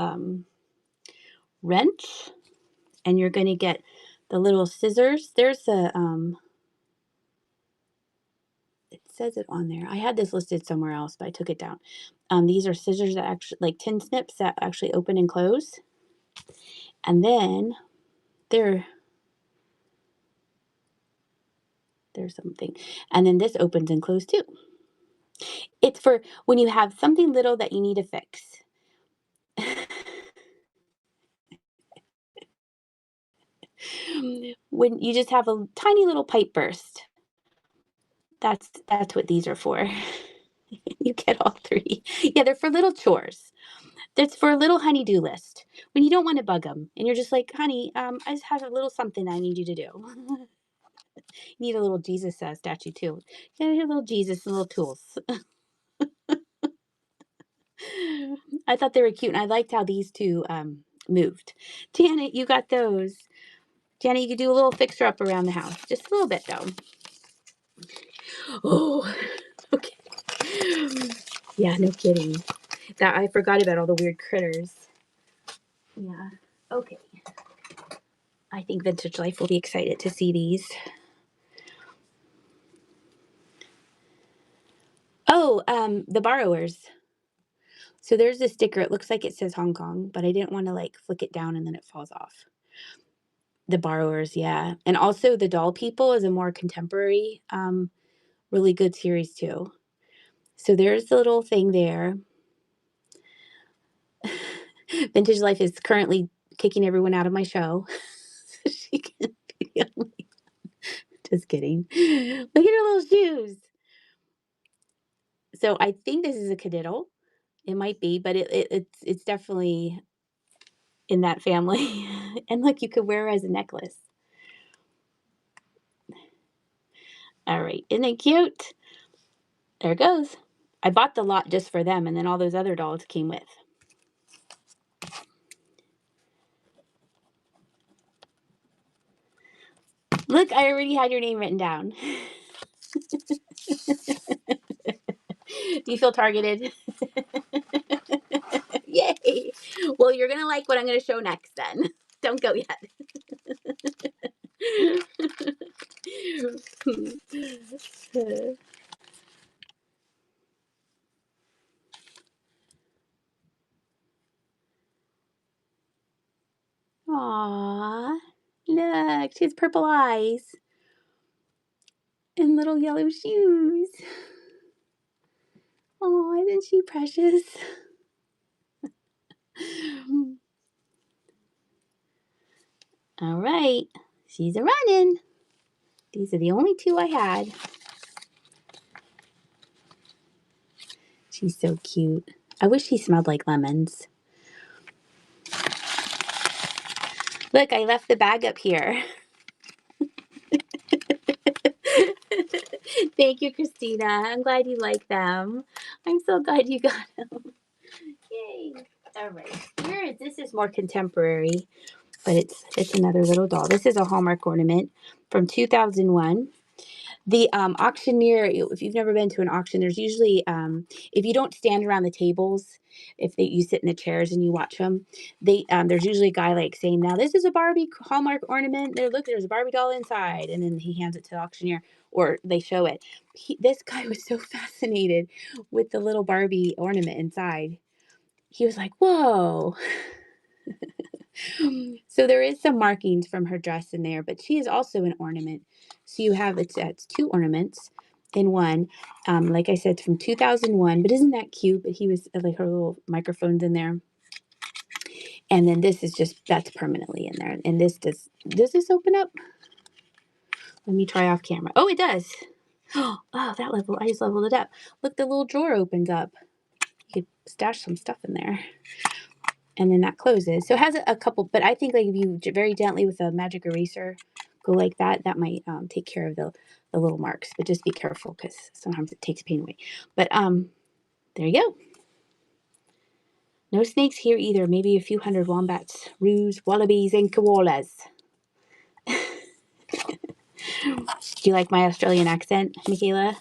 wrench, and you're going to get the little scissors. There's a it says it on there. I had this listed somewhere else, but I took it down. These are scissors that actually, like tin snips that actually open and close. And then there's something. And then this opens and closes too. It's for when you have something little that you need to fix. When you just have a tiny little pipe burst. That's what these are for. You get all three. Yeah, they're for little chores. That's for a little honey-do list. When you don't want to bug them, and you're just like, honey, I just have a little something I need you to do. You need a little Jesus statue too. Yeah, a little Jesus and little tools. I thought they were cute, and I liked how these two moved. Janet, you got those. Janet, you could do a little fixer-up around the house. Just a little bit, though. Oh, okay. Yeah, no kidding. That I forgot about all the weird critters. Yeah. Okay. I think Vintage Life will be excited to see these. Oh, the borrowers. So there's a sticker. It looks like it says Hong Kong, but I didn't want to like flick it down and then it falls off. The borrowers, yeah. And also the Doll People is a more contemporary, really good series too. So there's the little thing there. Vintage Life is currently kicking everyone out of my show. So she can be the only. Just kidding. Look at her little shoes. So I think this is a cadiddle. It might be, but it's definitely in that family. And look, you could wear her as a necklace. All right, isn't it cute? There it goes. I bought the lot just for them, and then all those other dolls came with. Look, I already had your name written down. Do you feel targeted? Well, you're gonna like what I'm gonna show next then. Don't go yet. Aww. Look, she has purple eyes and little yellow shoes. Oh, isn't she precious? All right, she's a running. These are the only two I had. She's so cute. I wish she smelled like lemons. Look, I left the bag up here. Thank you, Christina. I'm glad you like them. I'm so glad you got them. Yay. All right. This is more contemporary, but it's another little doll. This is a Hallmark ornament from 2001. The auctioneer, if you've never been to an auction, there's usually, if you don't stand around the tables, you sit in the chairs and you watch them, there's usually a guy like saying, now this is a Barbie Hallmark ornament. Look, there's a Barbie doll inside. And then he hands it to the auctioneer or they show it. This guy was so fascinated with the little Barbie ornament inside. He was like, whoa. So there is some markings from her dress in there, but she is also an ornament. So you have, it's two ornaments in one. Like I said, from 2001, but isn't that cute? But he was like, her little microphones in there. And then this is that's permanently in there. And does this open up? Let me try off camera. Oh, it does. Oh, I just leveled it up. Look, the little drawer opens up. You could stash some stuff in there. And then that closes. So it has a couple, but I think like if you very gently with a magic eraser go like that, that might take care of the little marks. But just be careful because sometimes it takes pain away. But there you go. No snakes here either. Maybe a few hundred wombats, roos, wallabies, and koalas. Do you like my Australian accent, Michaela?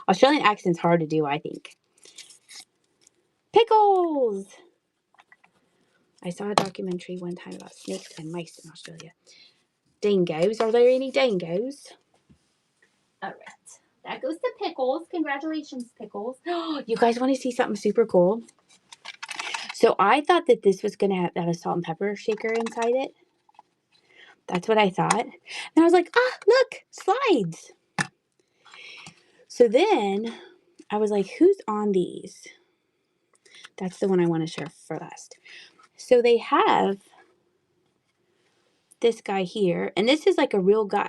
Australian accent's hard to do, I think. Pickles! I saw a documentary one time about snakes and mice in Australia. Dingoes. Are there any dingoes? All right. That goes to Pickles. Congratulations, Pickles. You guys want to see something super cool? So I thought that this was going to have a salt and pepper shaker inside it. That's what I thought. And I was like, look, slides. So then I was like, who's on these? That's the one I want to share for last. So they have this guy here, and this is like a real guy,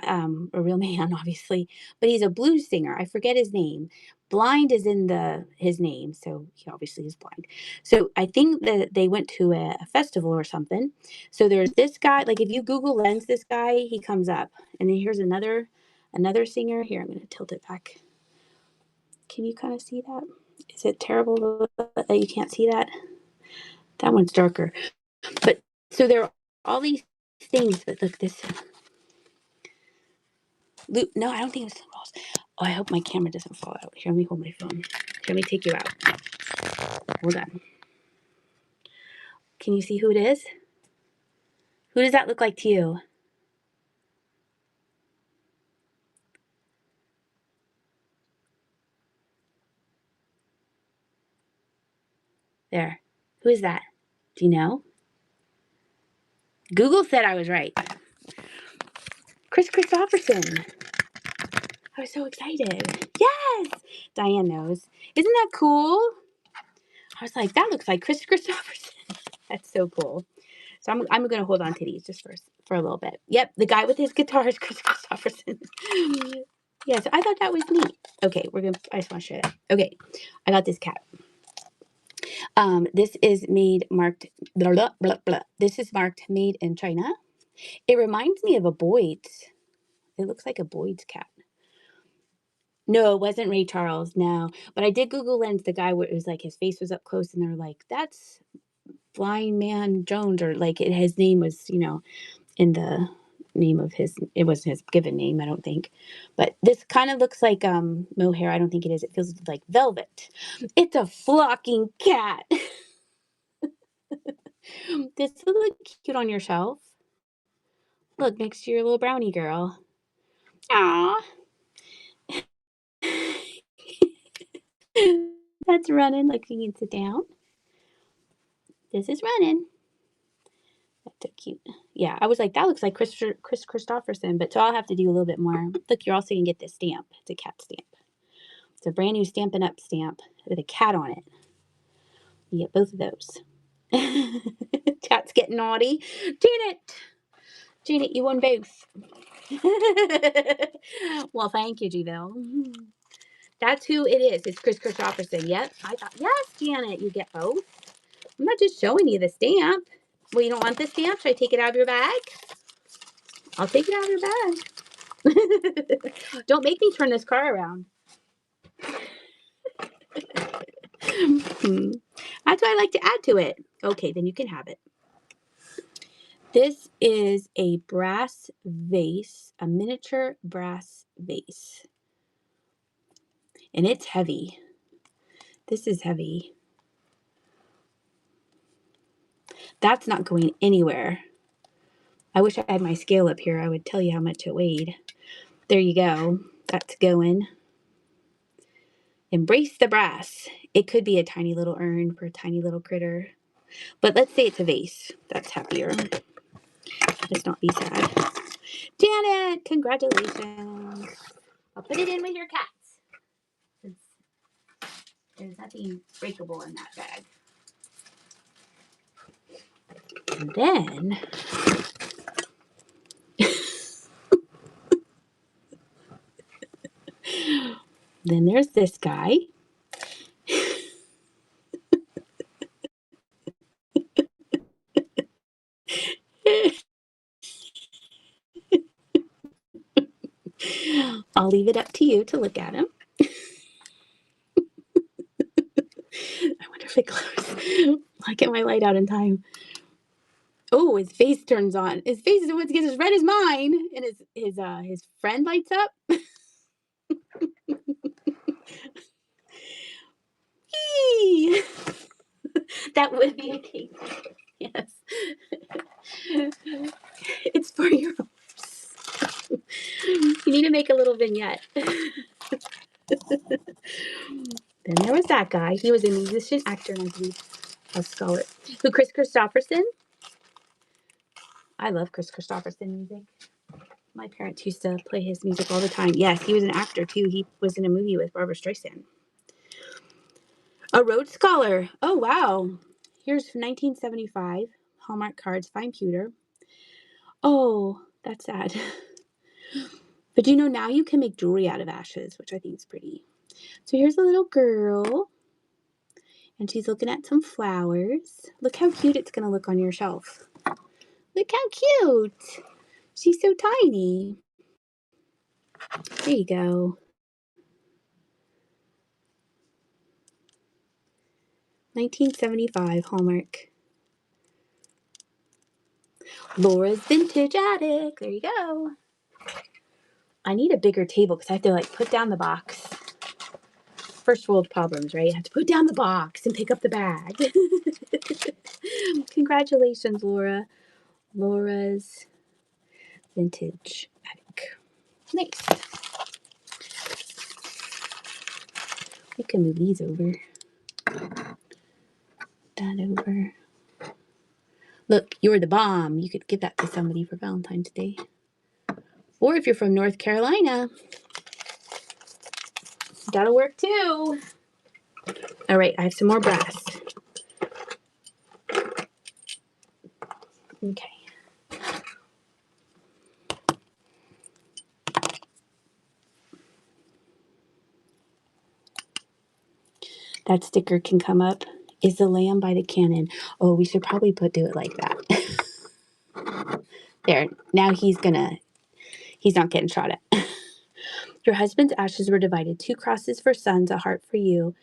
a real man, obviously, but he's a blues singer. I forget his name. Blind is in his name, so he obviously is blind. So I think that they went to a festival or something. So there's this guy. Like if you Google Lens this guy, he comes up. And then here's another singer. Here, I'm going to tilt it back. Can you kind of see that? Is it terrible that you can't see that? That one's darker. But so there are all these things. But look, this. No, I don't think it's false. Oh, I hope my camera doesn't fall out. Here, let me hold my phone. Here, let me take you out. Hold on. Can you see who it is? Who does that look like to you? There. Who is that? Do you know? Google said I was right. Chris Christopherson. I was so excited. Yes! Diane knows. Isn't that cool? I was like, that looks like Chris Christopherson. That's so cool. So I'm going to hold on to these just for a little bit. Yep, the guy with his guitar is Chris Christopherson. Yeah, so I thought that was neat. Okay, I just want to show that. Okay, I got this cat. This is marked, blah, blah, blah, blah. This is marked made in China. It reminds me of a Boyd's. It looks like a Boyd's cat. No, it wasn't Ray Charles, no. But I did Google Lens the guy where it was like his face was up close and they're like, that's Blind Man Jones, or like his name was, in the name of it wasn't his given name, I don't think. But this kind of looks like mohair. I don't think it is. It feels like velvet. It's a flocking cat. This will look cute on your shelf. Look, next to your little brownie girl. Aw. That's running. Look, you can sit down. This is running. That's so cute. Yeah, I was like, that looks like Chris Christopherson, but so I'll have to do a little bit more. Look, you're also going to get this stamp. It's a cat stamp. It's a brand new Stampin' Up stamp with a cat on it. You get both of those. Cat's getting naughty. Janet, you won both. Well, thank you, Gville. That's who it is. It's Chris Christopherson. Yep. I thought, yes, Janet, you get both. I'm not just showing you the stamp. Well, you don't want the stamp? Should I take it out of your bag? I'll take it out of your bag. Don't make me turn this car around. That's what I like to add to it. Okay, then you can have it. This is a brass vase, a miniature brass vase. And it's heavy. This is heavy. That's not going anywhere. I wish I had my scale up here. I would tell you how much it weighed. There you go. That's going. Embrace the brass. It could be a tiny little urn for a tiny little critter. But let's say it's a vase. That's happier. Let's not be sad. Janet, congratulations. I'll put it in with your cats. There's nothing breakable in that bag. And then there's this guy. I'll leave it up to you to look at him. I wonder if it glows. I'll get my light out in time. Oh, his face turns on. His face gets as red as mine, and his friend lights up. That would be a cake. Yes. It's for your horse. You need to make a little vignette. Then there was that guy. He was a musician, actor, and I believe a scholar. Who, Chris Christopherson? I love Chris Christopherson music. My parents used to play his music all the time. Yes, he was an actor too. He was in a movie with Barbara Streisand. A Rhodes Scholar. Oh, wow. Here's 1975. Hallmark cards, fine pewter. Oh, that's sad. But you know, now you can make jewelry out of ashes, which I think is pretty. So here's a little girl. And she's looking at some flowers. Look how cute it's going to look on your shelf. Look how cute. She's so tiny. There you go. 1975 Hallmark. Laura's Vintage Attic. There you go. I need a bigger table because I have to like put down the box. First world problems, right? I have to put down the box and pick up the bag. Congratulations, Laura. Laura's Vintage Attic. Nice. We can move these over. That over. Look, you're the bomb. You could give that to somebody for Valentine's Day. Or if you're from North Carolina, that'll work too. All right, I have some more brass. Okay. That sticker can come up. Is the lamb by the cannon? Oh, we should probably do it like that. There. Now he's not getting shot at. Your husband's ashes were divided. 2 crosses for sons, a heart for you,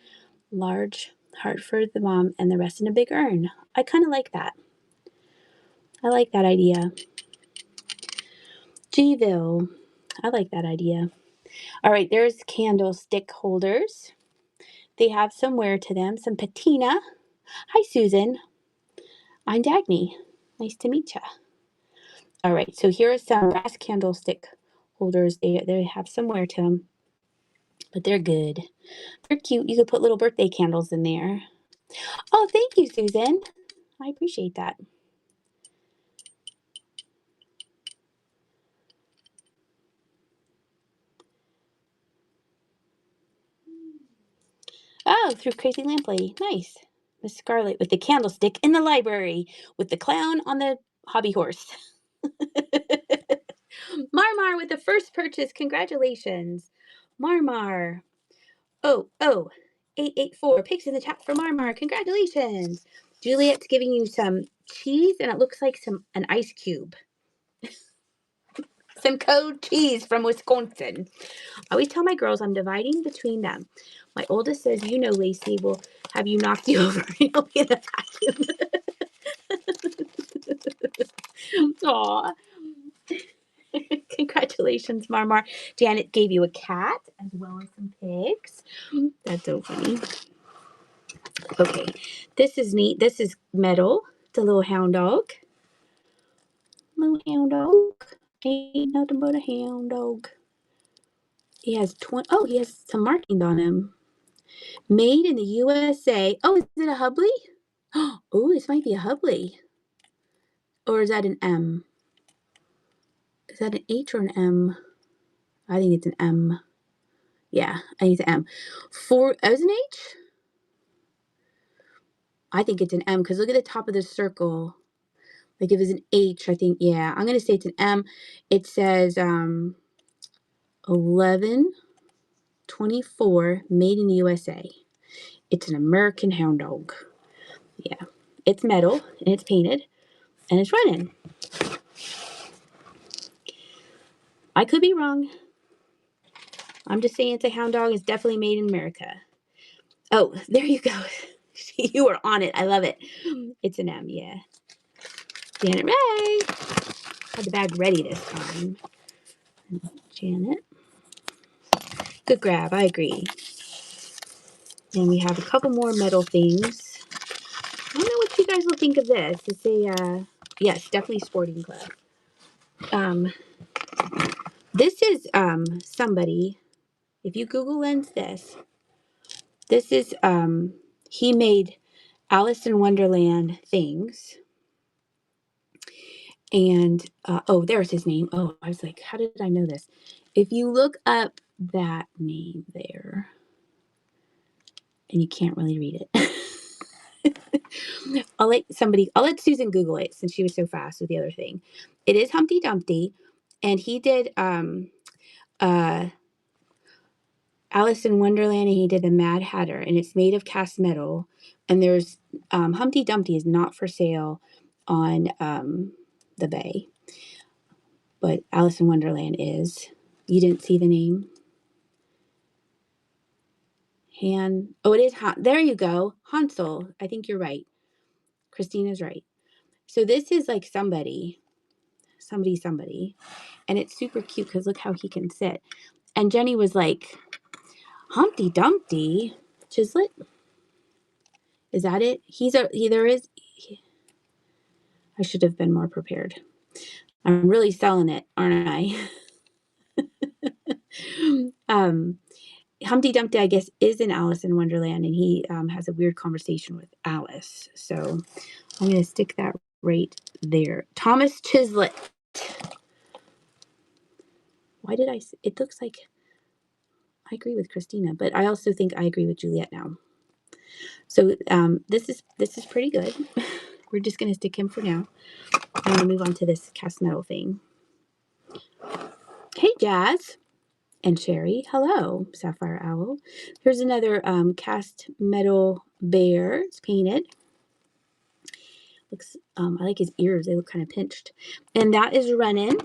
large heart for the mom, and the rest in a big urn. I kind of like that. I like that idea. Gville. I like that idea. All right, there's candlestick holders. They have some wear to them. Some patina. Hi, Susan. I'm Dagny. Nice to meet ya. All right, so here are some brass candlestick holders. They have some wear to them, but they're good. They're cute. You could put little birthday candles in there. Oh, thank you, Susan. I appreciate that. Oh, through Crazy Lampley. Nice. Miss Scarlet with the candlestick in the library with the clown on the hobby horse. Marmar with the first purchase. Congratulations. Marmar. Oh, 884. Pigs in the chat for Marmar. Congratulations. Juliet's giving you some cheese, and it looks like an ice cube. Some cold cheese from Wisconsin. I always tell my girls I'm dividing between them. My oldest says, you know, Lacey will have you knocked you over. You'll be in the vacuum. Aw. Congratulations, Marmar. Janet gave you a cat as well as some pigs. That's so funny. Okay, this is neat. This is metal. It's a little hound dog. Little hound dog. Ain't nothing but a hound dog. He has he has some markings on him. Made in the USA. Oh, is it a Hubley? Oh, this might be a Hubley. Or is that an M? Is that an H or an M? I think it's an M. Yeah, I think it's an M. Oh, is an H? I think it's an M because look at the top of the circle. Like if it's an H, I think, yeah. I'm going to say it's an M. It says 11/24, made in the USA. It's an American hound dog. Yeah. It's metal and it's painted and it's running. I could be wrong. I'm just saying it's a hound dog. It's definitely made in America. Oh, there you go. You were on it. I love it. It's an M, yeah. Janet Ray. Had the bag ready this time. Janet. Good grab. I agree. And we have a couple more metal things. I don't know what you guys will think of this. It's a, yes, definitely sporting club. This is somebody, if you Google Lens this is, he made Alice in Wonderland things. And, oh, there's his name. Oh, I was like, how did I know this? If you look up that name there, and you can't really read it. I'll let Susan Google it since she was so fast with the other thing. It is Humpty Dumpty, and he did Alice in Wonderland, and he did the Mad Hatter, and it's made of cast metal. And there's Humpty Dumpty is not for sale on the Bay, but Alice in Wonderland is. You didn't see the name? Oh, it is there you go. Hansel. I think you're right. Christina's right. So this is like somebody, and it's super cute because look how he can sit. And Jenny was like, Humpty Dumpty, Chislet? Is that it? I should have been more prepared. I'm really selling it, aren't I? Humpty Dumpty, I guess, is in Alice in Wonderland, and he has a weird conversation with Alice. So I'm going to stick that right there. Thomas Chislet. Why did it looks like I agree with Christina, but I also think I agree with Juliet now. So this is pretty good. We're just going to stick him for now. I'm going to move on to this cast metal thing. Hey, Jazz. And Sherry, hello, Sapphire Owl. Here's another cast metal bear. It's painted. Looks, I like his ears. They look kind of pinched. And that is running.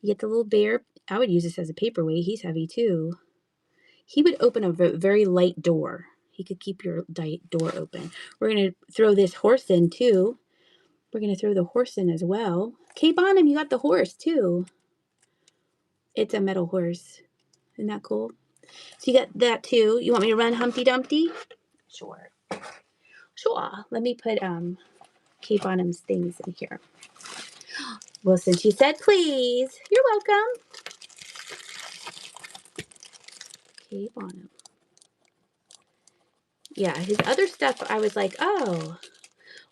You get the little bear. I would use this as a paperweight. He's heavy too. He would open a very light door. He could keep your door open. We're going to throw this horse in too. We're going to throw the horse in as well. Kay Bonham, you got the horse too. It's a metal horse. Isn't that cool? So you got that too. You want me to run Humpty Dumpty? Sure. Let me put Kay Bonham's things in here. Well, since you said please, you're welcome. Kay Bonham. Yeah, his other stuff, I was like, oh,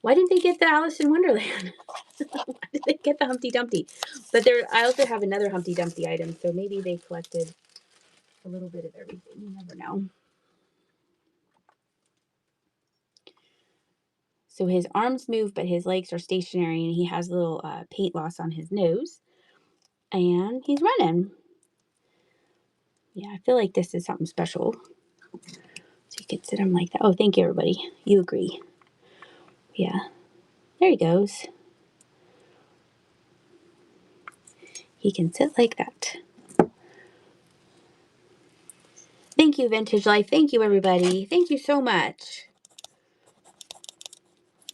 why didn't they get the Alice in Wonderland? Why did they get the Humpty Dumpty? But I also have another Humpty Dumpty item, so maybe they collected a little bit of everything. You never know. So his arms move, but his legs are stationary, and he has a little paint loss on his nose. And he's running. Yeah, I feel like this is something special. So you can sit him like that. Oh, thank you, everybody. You agree. Yeah. There he goes. He can sit like that. Thank you, Vintage Life. Thank you, everybody. Thank you so much.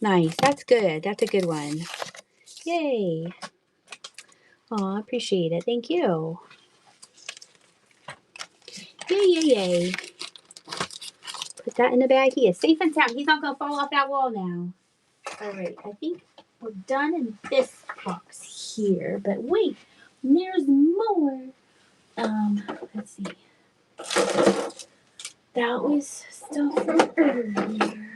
Nice. That's good. That's a good one. Yay. Oh, I appreciate it. Thank you. Yay, yay, yay. Put that in the bag. He is safe and sound. He's not going to fall off that wall now. All right. I think we're done in this box here. But wait, there's more. Let's see. That was stuff from earlier.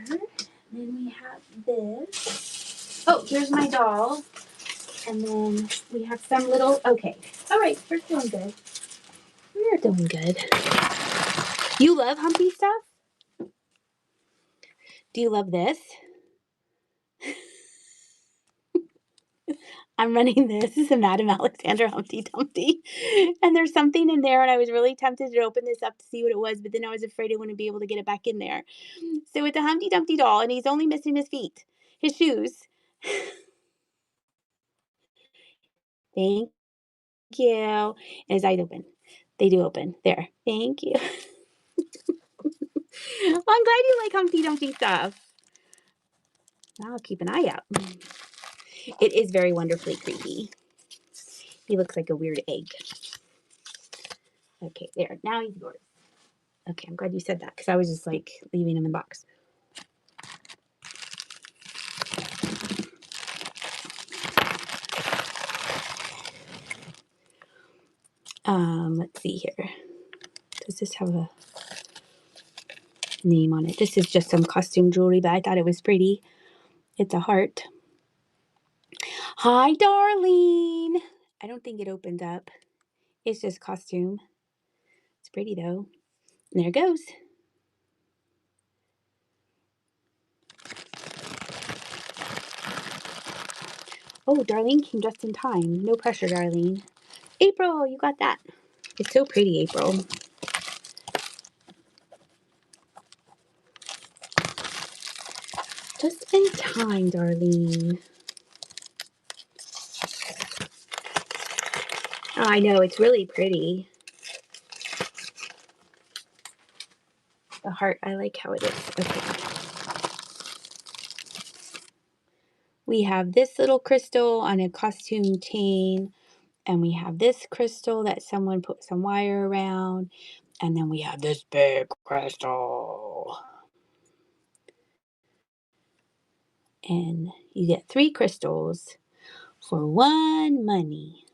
Then we have this. Oh, here's my doll. And then we have some little, okay. All right, we're doing good. We're doing good. You love Humpty stuff? Do you love this? I'm running this. This is a Madame Alexander Humpty Dumpty. And there's something in there, and I was really tempted to open this up to see what it was, but then I was afraid I wouldn't be able to get it back in there. So it's a Humpty Dumpty doll, and he's only missing his feet, his shoes. Thank you. And his eyes open. They do open. There. Thank you. Well, I'm glad you like Humpty Dumpty stuff. I'll keep an eye out. It is very wonderfully creepy. He looks like a weird egg. Okay, there. Now he's yours. Okay, I'm glad you said that because I was just like leaving him in the box. Let's see here. Does this have a name on it? This is just some costume jewelry, but I thought it was pretty. It's a heart. Hi, darling. I don't think it opened up. It's just costume. It's pretty though. And there it goes. Oh, Darlene came just in time. No pressure, Darlene. April, you got that. It's so pretty, April. Just in time, Darlene. Oh, I know, it's really pretty. The heart, I like how it is. Okay. We have this little crystal on a costume chain, and we have this crystal that someone put some wire around, and then we have this big crystal. And you get 3 crystals for 1 money.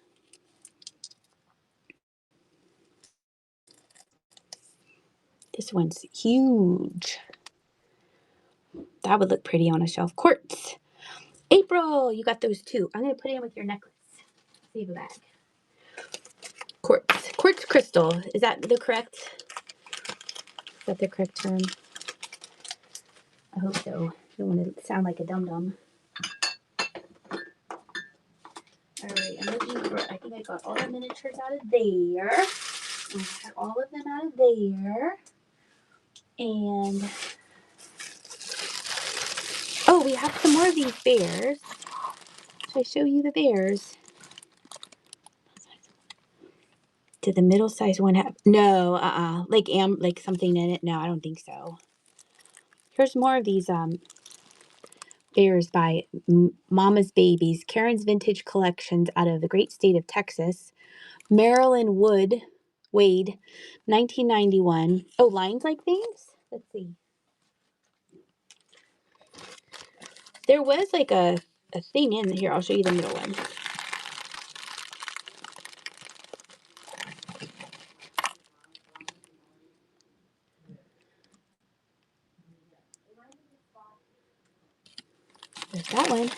This one's huge. That would look pretty on a shelf. Quartz. April, you got those too. I'm going to put it in with your necklace. Save a bag. Quartz. Quartz crystal. Is that the correct? Is that the correct term? I hope so. I don't want to sound like a dum-dum. All right, I'm looking for, I think I got all the miniatures out of there. I had all of them out of there. And, oh, we have some more of these bears. Should I show you the bears? Did the middle size one have, no, like something in it? No, I don't think so. Here's more of these bears by Mama's Babies, Karen's Vintage Collections out of the great state of Texas. Marilyn Wade, 1991. Oh, lines like things? Let's see. There was like a thing in here. I'll show you the middle one. There's that one.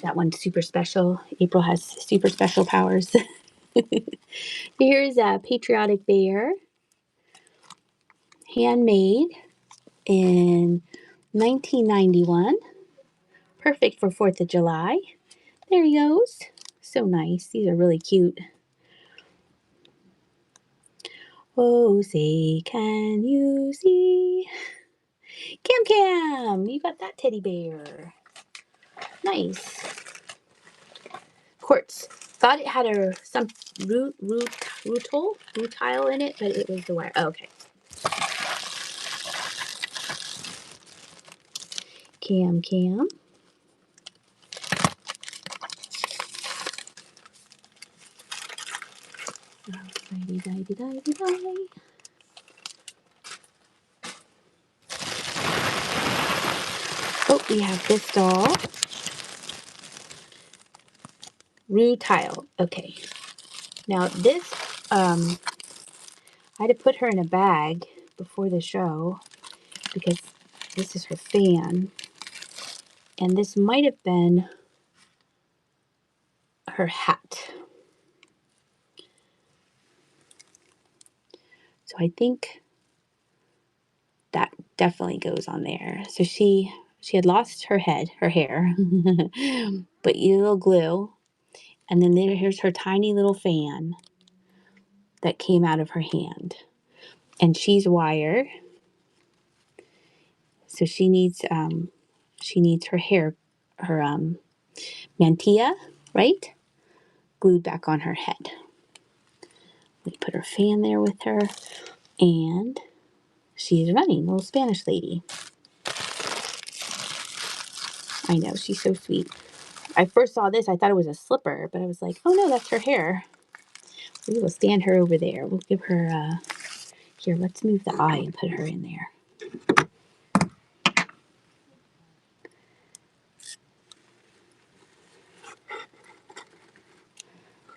That one's super special. April has super special powers. Here's a patriotic bear, handmade in 1991. Perfect for 4th of July. There he goes. So nice. These are really cute. Oh, say, can you see? Cam Cam, you got that teddy bear. Nice. Quartz. Thought it had some rutile in it, but it was the wire. Oh, okay. Cam Cam. Oh, we have this doll. Rutile. Okay. Now this, I had to put her in a bag before the show because this is her fan. And this might have been her hat. So I think that definitely goes on there. So she had lost her hair, but a little glue. And then here's her tiny little fan that came out of her hand. And she's wire. So she needs her hair, her mantilla, right? Glued back on her head. We put her fan there with her, and she's running, little Spanish lady. I know, she's so sweet. I first saw this, I thought it was a slipper, but I was like, oh no, that's her hair. We will stand her over there. We'll give her, here, let's move the eye and put her in there.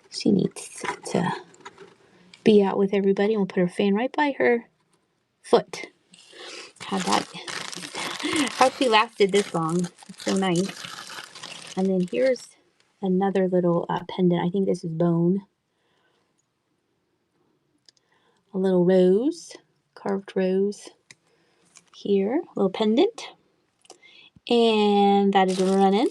She needs to be out with everybody. We'll put her fan right by her foot. How she lasted this long. It's so nice. And then here's another little pendant. I think this is bone. A little rose, carved rose here, a little pendant. And that is running.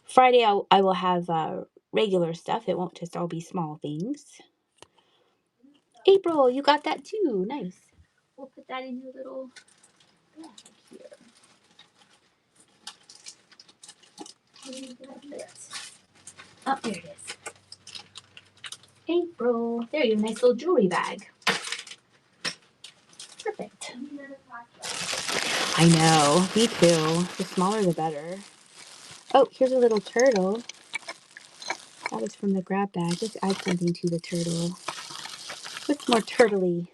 Friday I will have regular stuff. It won't just all be small things. April, you got that too. Nice. We'll put that in your little bag here. Oh, there it is. April. There you go. Nice little jewelry bag. Perfect. I know. Me too. The smaller the better. Oh, here's a little turtle. That was from the grab bag. Let's add something to the turtle. What's more turtly?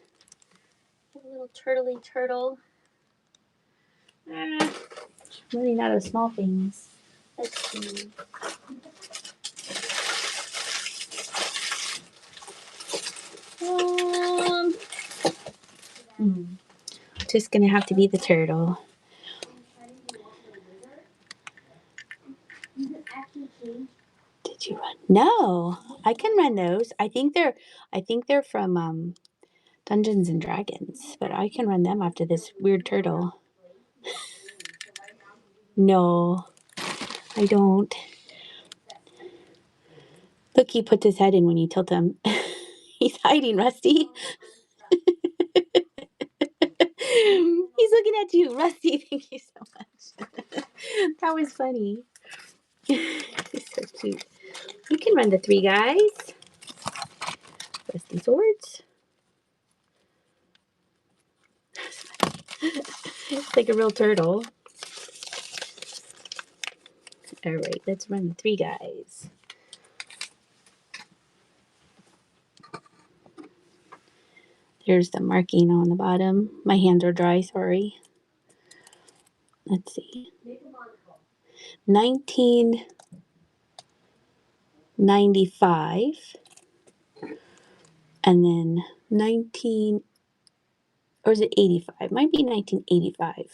A little turtly turtle. Running out of small things. Let's see. Just gonna have to be the turtle. Did you run? No, I can run those. I think they're from Dungeons and Dragons, but I can run them after this weird turtle. No, I don't. Look, he puts his head in when you tilt him. He's hiding, Rusty. He's looking at you, Rusty. Thank you so much. That was funny. He's so cute. You can run the three guys. Rusty swords. It's like a real turtle. All right, let's run the 3 guys. There's the marking on the bottom. My hands are dry, sorry. Let's see. 1995. And then 19, or is it 85? Might be 1985.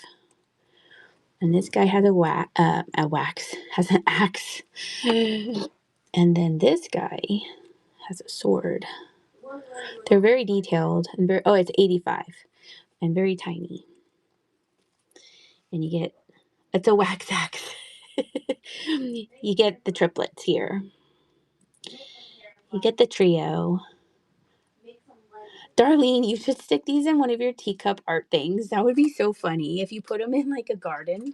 And this guy has a wax, has an axe. And then this guy has a sword. They're very detailed and very, oh, it's 85 and very tiny. And you get, it's a wax axe. You get the triplets here. You get the trio. Darlene, you should stick these in one of your teacup art things. That would be so funny if you put them in like a garden,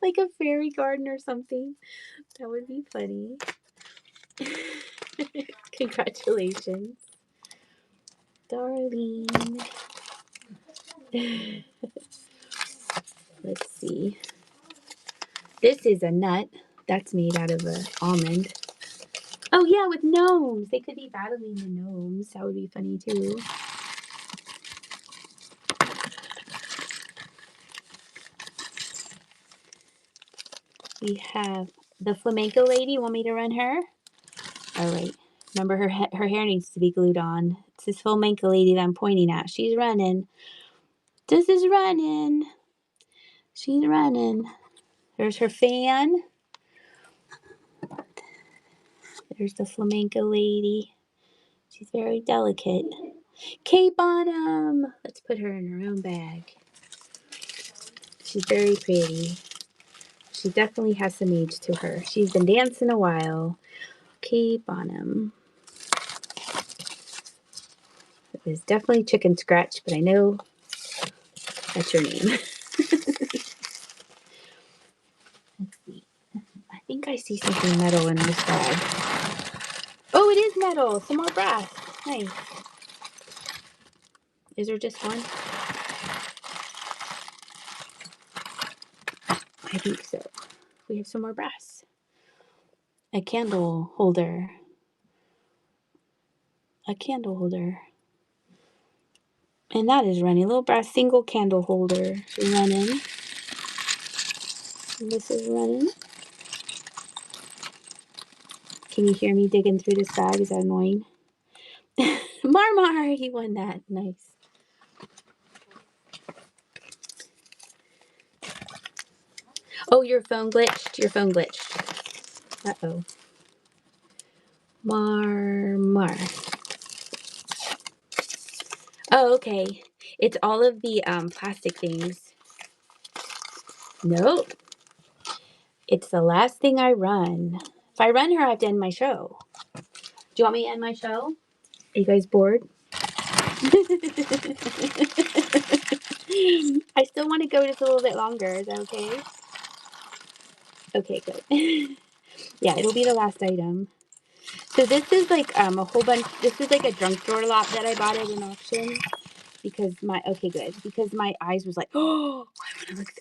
like a fairy garden or something. That would be funny. Congratulations, Darlene. Let's see. This is a nut that's made out of an almond. Oh yeah, with gnomes. They could be battling the gnomes. That would be funny too. We have the Flamenco lady. Want me to run her? All right. Remember, her hair needs to be glued on. It's this Flamenco lady that I'm pointing at. She's running. This is running. She's running. There's her fan. There's the Flamenco lady. She's very delicate. Cape Bottom. Let's put her in her own bag. She's very pretty. She definitely has some age to her. She's been dancing a while. Cape Bottom. It was definitely Chicken Scratch, but I know that's your name. Let's see. I think I see something metal in this bag. Oh, it is metal. Some more brass. Nice. Is there just one? I think so. We have some more brass. A candle holder. A candle holder. And that is running. A little brass single candle holder running. And this is running. Can you hear me digging through this bag? Is that annoying? Marmar, he won that. Nice. Oh, your phone glitched. Your phone glitched. Uh-oh. Marmar. Oh, okay. It's all of the plastic things. Nope. It's the last thing I run. If I run her, I have to end my show. Do you want me to end my show? Are you guys bored? I still want to go just a little bit longer. Is that okay? Okay, good. Yeah, it'll be the last item. So this is like a whole bunch. This is like a junk drawer lot that I bought at an auction because because my eyes was like, oh,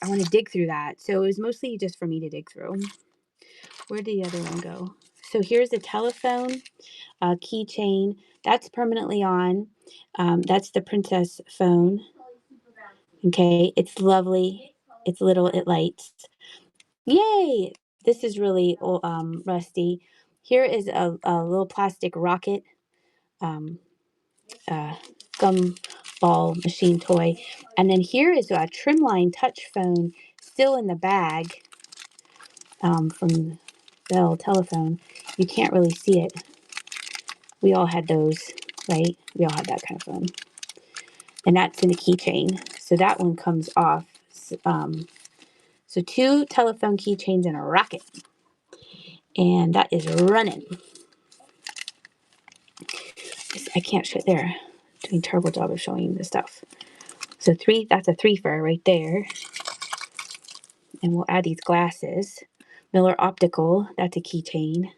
I want to dig through that. So it was mostly just for me to dig through. Where did the other one go? So here's a telephone, keychain. That's permanently on. That's the princess phone. Okay, it's lovely. It's little. It lights. Yay! This is really rusty. Here is a little plastic rocket, gumball machine toy. And then here is a trimline touch phone still in the bag from Bell Telephone. You can't really see it. We all had those, right? We all had that kind of phone. And that's in the keychain. So that one comes off. So 2 telephone keychains and a rocket. And that is running. I can't show it there. Doing a terrible job of showing the stuff. So 3, that's a 3-fer right there. And we'll add these glasses. Miller Optical, that's a keychain.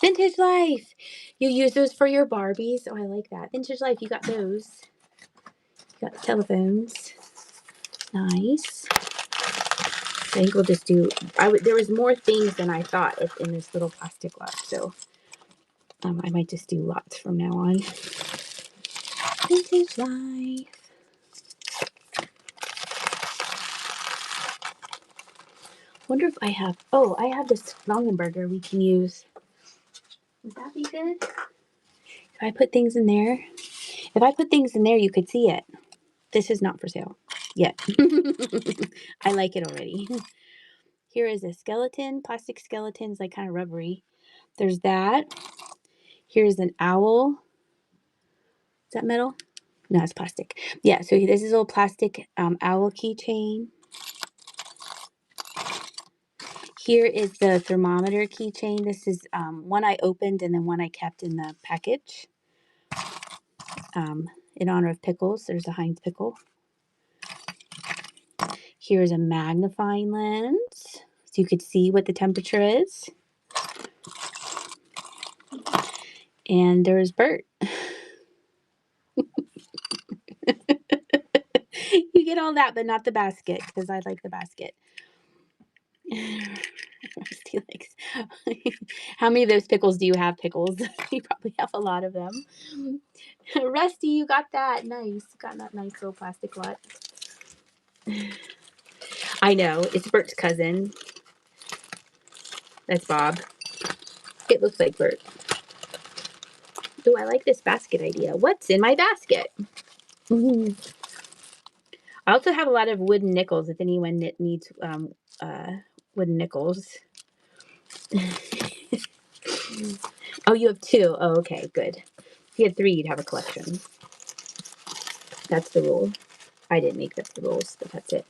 Vintage Life. You use those for your Barbies. Oh, I like that. Vintage Life, you got those. You got the telephones. Nice. I think we'll just do, there was more things than I thought in this little plastic lot, so I might just do lots from now on. Vintage life. Wonder if I have, oh, I have this Longenberger we can use. Would that be good? If I put things in there? If I put things in there, you could see it. This is not for sale yet. I like it already. Here is a skeleton, plastic skeletons, like kind of rubbery. There's that. Here's an owl. Is that metal? No, it's plastic. Yeah, so this is a little plastic owl keychain. Here is the thermometer keychain. This is one I opened and then one I kept in the package. In honor of pickles. There's a Heinz pickle. Here's a magnifying lens, so you could see what the temperature is. And there's Bert. You get all that, but not the basket, because I like the basket. Rusty likes. How many of those pickles do you have, pickles? You probably have a lot of them. Rusty, you got that. Nice. Got that nice little plastic lot. I know. It's Bert's cousin. That's Bob. It looks like Bert. Oh, I like this basket idea. What's in my basket? I also have a lot of wooden nickels if anyone needs wooden nickels. Oh, you have two. Oh, okay, good. If you had three, you'd have a collection. That's the rule. I didn't make up the rules, but that's it.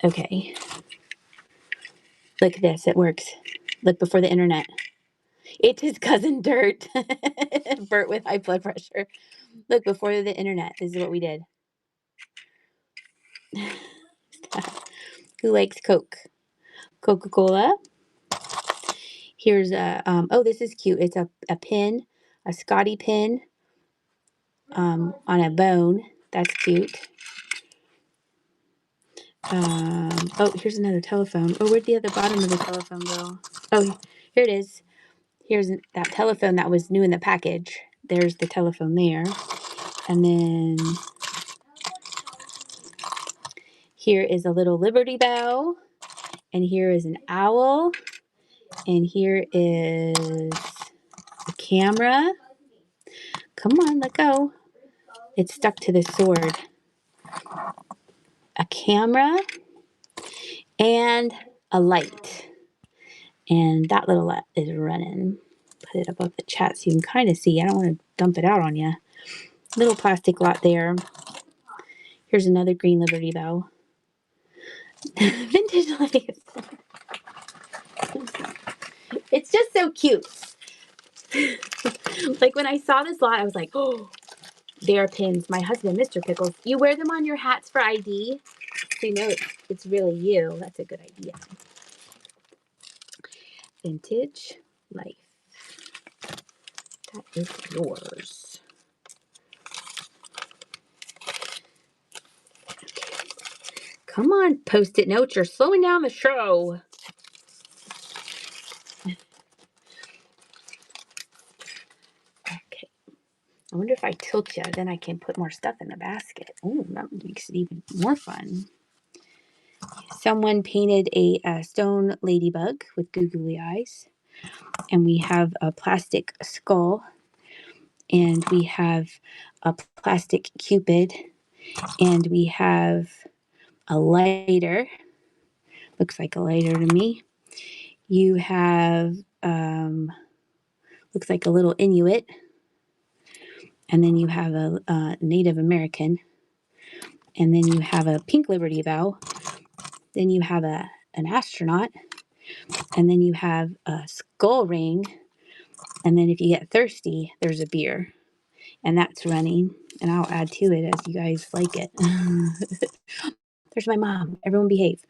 Okay. Look at this. It works. Look, before the internet. It's his cousin Dirt. Bert with high blood pressure. Look, before the internet. This is what we did. Who likes Coke? Coca-Cola. Here's a, oh, this is cute. It's a pin, a Scotty pin on a bone. That's cute. Oh, here's another telephone. Oh, where'd the other bottom of the telephone go? Oh, here it is. Here's that telephone that was new in the package. There's the telephone there. And then here is a little Liberty Bell. And here is an owl. And here is a camera. Come on, let go. It's stuck to the sword. A camera and a light. And that little light is running. Put it above the chat so you can kind of see. I don't want to dump it out on you. Little plastic lot there. Here's another green Liberty Bell. Vintage life. It's just so cute. Like when I saw this lot, I was like, oh, they are pins. My husband, Mr. Pickles. You wear them on your hats for ID, so you know it's really you. That's a good idea. Vintage life. That is yours. Come on, Post-it notes. You're slowing down the show. Okay. I wonder if I tilt you, then I can put more stuff in the basket. Oh, that makes it even more fun. Someone painted a stone ladybug with googly eyes. And we have a plastic skull. And we have a plastic cupid. And we have a lighter. Looks like a lighter to me. You have, looks like a little Inuit. And then you have a Native American. And then you have a pink Liberty Bell. Then you have an astronaut. And then you have a skull ring. And then if you get thirsty, there's a beer. And that's running. And I'll add to it as you guys like it. There's my mom. Everyone behave.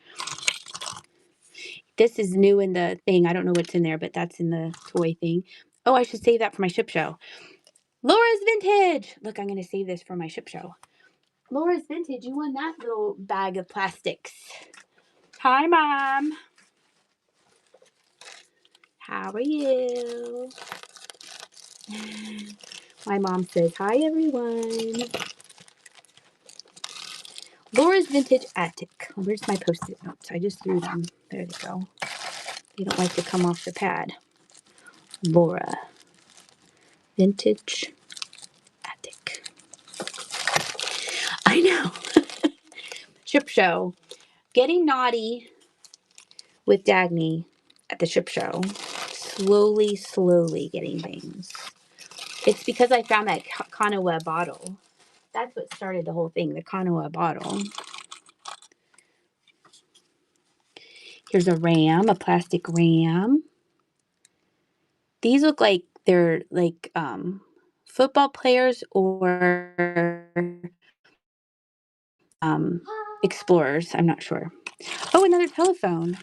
This is new in the thing. I don't know what's in there, but that's in the toy thing. Oh, I should save that for my ship show. Laura's Vintage. Look, I'm going to save this for my ship show. Laura's Vintage, you won that little bag of plastics. Hi, Mom. How are you? My mom says, hi, everyone. Laura's Vintage Attic. Where's my Post-it notes? I just threw them. There they go. They don't like to come off the pad. Laura Vintage Attic. I know. Ship show. Getting naughty with Dagny at the ship show. Slowly getting things. It's because I found that Kanawa bottle. That's what started the whole thing, the Kanawa bottle. Here's a ram, a plastic ram. These look like they're like football players or explorers. I'm not sure. Oh, another telephone.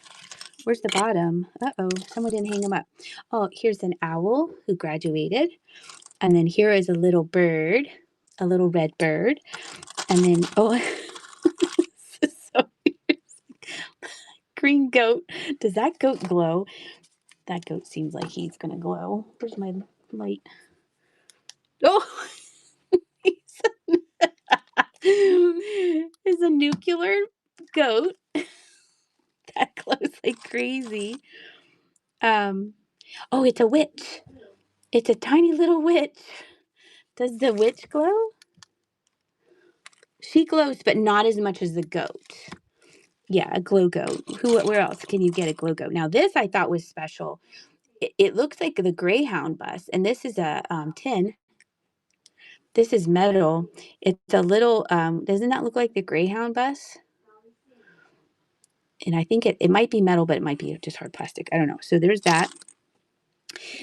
Where's the bottom? Uh-oh, someone didn't hang them up. Oh, here's an owl who graduated. And then here is a little bird, a little red bird. And then, oh, this is so weird. Green goat. Does that goat glow? That goat seems like he's going to glow. Where's my light? Oh, it's a nuclear goat that glows like crazy. Oh, it's a witch. It's a tiny little witch. Does the witch glow? She glows, but not as much as the goat. Yeah, a glow goat. Where else can you get a glow goat? Now, this I thought was special. It looks like the Greyhound bus, and this is a tin. This is metal. It's a little, doesn't that look like the Greyhound bus? And I think it might be metal, but it might be just hard plastic. I don't know. So there's that.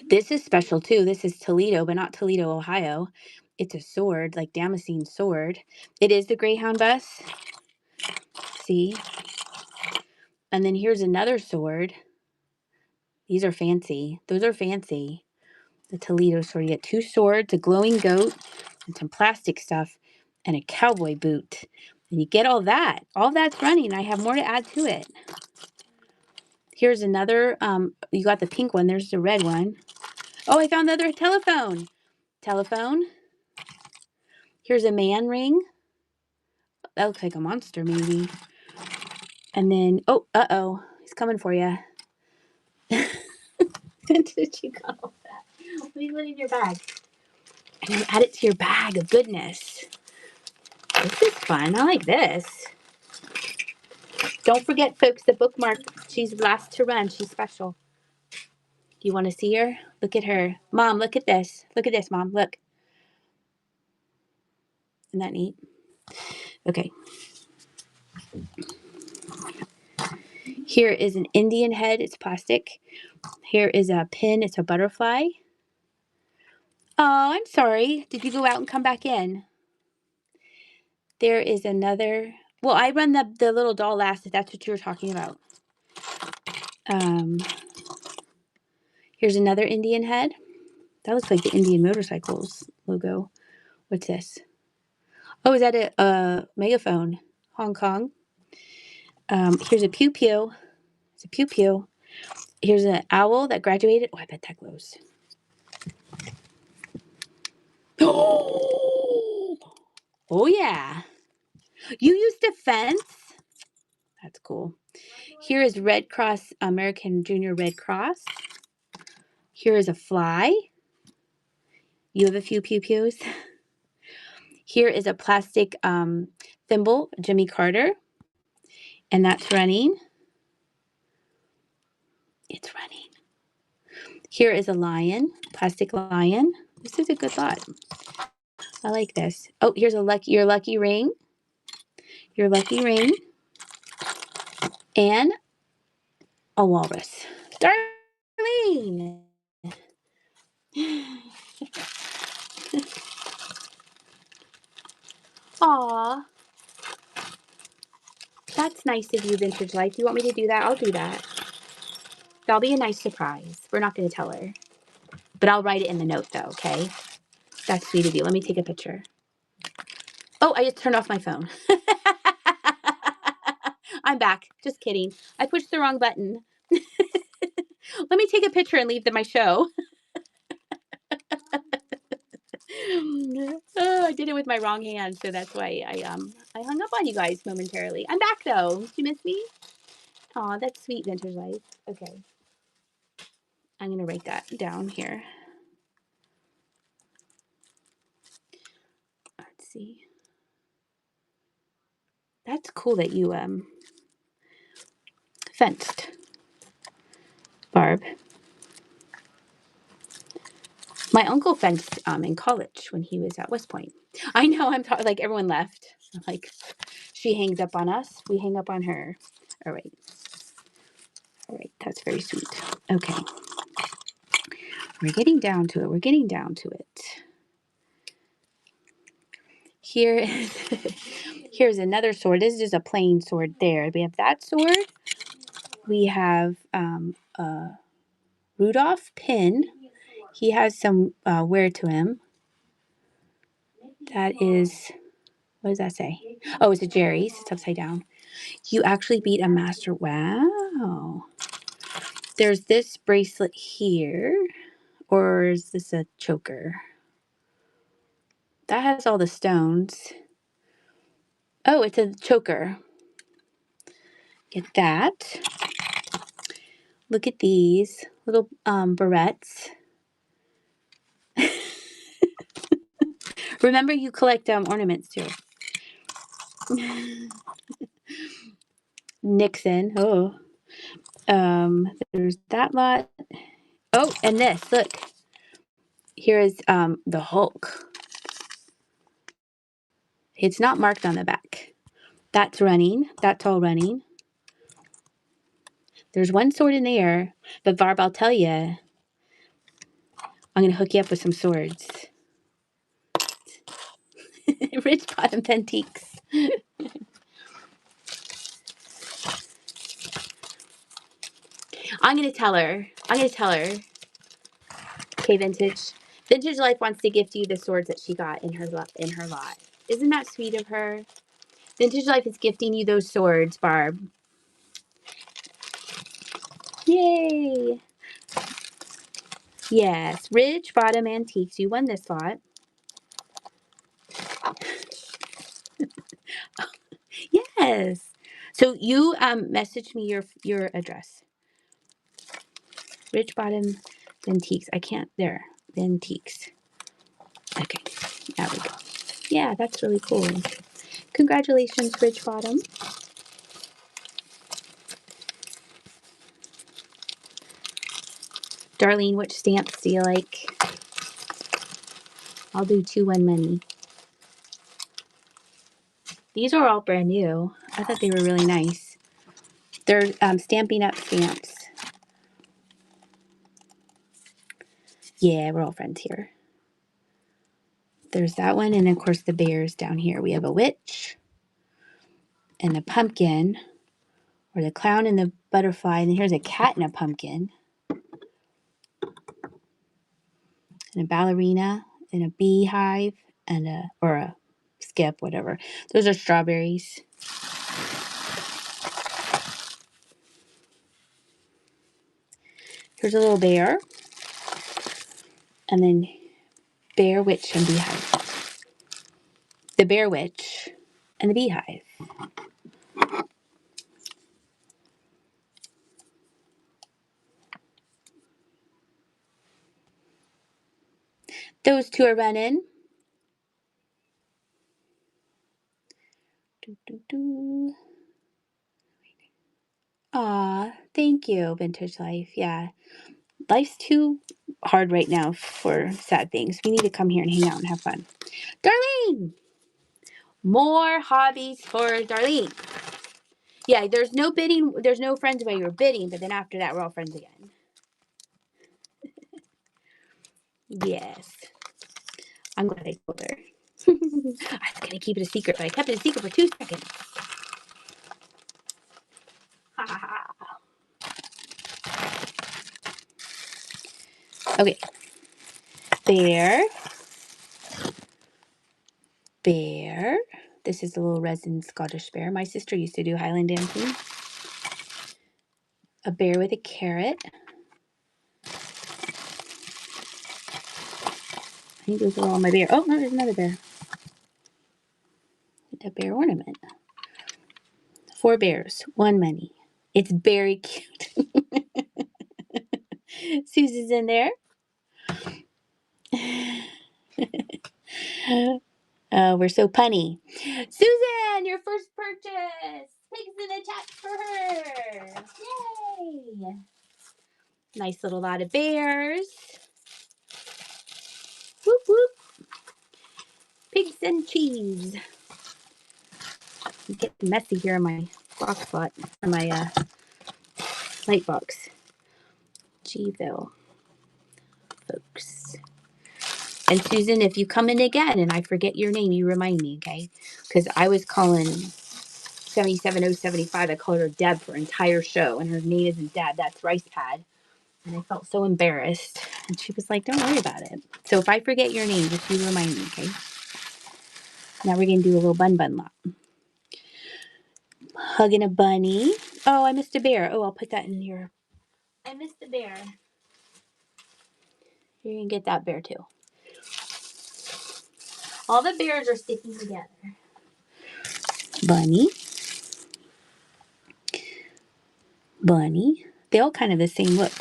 This is special too. This is Toledo, but not Toledo, Ohio. It's a sword, like Damascene sword. It is the Greyhound bus. See? And then here's another sword. These are fancy. Those are fancy. The Toledo sword. You get 2 swords, a glowing goat, and some plastic stuff, and a cowboy boot. And you get all that. All that's running. I have more to add to it. Here's another. You got the pink one. There's the red one. Oh, I found another telephone. Telephone. Here's a man ring. That looks like a monster, maybe. And then, oh, uh-oh. He's coming for you. Did you got all that? What do you put in your bag? And you add it to your bag of goodness. This is fun. I like this. Don't forget, folks, the bookmark. She's last to run. She's special. Do you want to see her? Look at her. Mom, look at this. Look at this, Mom. Look. Isn't that neat? Okay. Here is an Indian head. It's plastic. Here is a pin. It's a butterfly. Oh, I'm sorry. Did you go out and come back in? There is another. Well, I run the little doll last, if that's what you were talking about. Here's another Indian head. That looks like the Indian Motorcycles logo. What's this? Oh, is that a megaphone? Hong Kong. Here's a pew pew. It's a pew pew. Here's an owl that graduated. Oh, I bet that glows. Oh, yeah. You used a fence? That's cool. Here is Red Cross, American Junior Red Cross. Here is a fly. You have a few pew pews. Here is a plastic thimble, Jimmy Carter. And that's running. It's running. Here is a lion, plastic lion. This is a good thought. I like this. Oh, here's your lucky ring. Your lucky ring. And a walrus. Darlene! Aw. That's nice of you, Vintage Life. You want me to do that? I'll do that. That'll be a nice surprise. We're not going to tell her. But I'll write it in the note, though, okay? That's sweet of you. Let me take a picture. Oh, I just turned off my phone. I'm back. Just kidding. I pushed the wrong button. Let me take a picture and leave my show. Oh, I did it with my wrong hand, so that's why I hung up on you guys momentarily. I'm back though. Did you miss me? Aw, that's sweet, Vintage Life. Okay. I'm gonna write that down here. Let's see. That's cool that you fenced, Barb. My uncle fenced in college when he was at West Point. I know like everyone left. I'm like, she hangs up on us, we hang up on her. All right. All right, that's very sweet. Okay. We're getting down to it. We're getting down to it. Here is here's another sword. This is just a plain sword there. We have that sword. We have a Rudolph pin. He has some wear to him. That is, what does that say? Oh, it's a Jerry's. It's upside down. You actually beat a master. Wow. There's this bracelet here. Or is this a choker? That has all the stones. Oh, it's a choker. Get that. Look at these little barrettes. Remember, you collect ornaments too. Nixon. Oh. There's that lot. Oh, and this. Look. Here is the Hulk. It's not marked on the back. That's running. That's all running. There's one sword in there, but Barb, I'll tell you, I'm going to hook you up with some swords. Rich bottom antiques. I'm going to tell her. Okay, Vintage. Vintage Life wants to gift you the swords that she got in her lot. Isn't that sweet of her? Vintage Life is gifting you those swords, Barb. Yay! Yes, Ridge Bottom Antiques. You won this lot. Yes. So you message me your address. Ridge Bottom Antiques. I can't. There. Antiques. Okay. There we go. Yeah, that's really cool. Congratulations, Ridge Bottom. Darlene, which stamps do you like? I'll do 2-1 money. These are all brand new. I thought they were really nice. They're Stampin' Up stamps. Yeah, we're all friends here. There's that one, and of course the bears down here. We have a witch and a pumpkin, or the clown and the butterfly, and then here's a cat and a pumpkin, and a ballerina, and a beehive, and a skip, whatever. Those are strawberries. Here's a little bear, and then bear, witch, and beehive. The bear, witch, and the beehive. Those two are running. Aw, thank you, Vintage Life. Yeah, life's too hard right now for sad things. We need to come here and hang out and have fun. Darlene! More hobbies for Darlene. Yeah, there's no bidding. There's no friends where you're bidding, but then after that, we're all friends again. Yes. I'm glad I told her. I was going to keep it a secret, but I kept it a secret for 2 seconds. Okay. There. bear. This is a little resin Scottish bear. My sister used to do Highland dancing. A bear with a carrot. I think those are all my bear. Oh, no, there's another bear. A bear ornament. 4 bears, 1 money. It's very cute. Susie's in there. Oh, we're so punny. Susan, your first purchase. Pigs in a chat for her. Yay. Nice little lot of bears. Whoop, whoop. Pigs and cheese. It's getting messy here in my box spot, in my light box. Gville, folks. And Susan, if you come in again and I forget your name, you remind me, okay? Because I was calling 77075. I called her Deb for entire show, and her name isn't Deb. That's Rice Pad. And I felt so embarrassed. And she was like, don't worry about it. So if I forget your name, just you remind me, okay? Now we're going to do a little bun lot. Hugging a bunny. Oh, I missed a bear. Oh, I'll put that in here. I missed a bear. You're going to get that bear too. All the bears are sticking together. Bunny. Bunny. They all kind of the same look.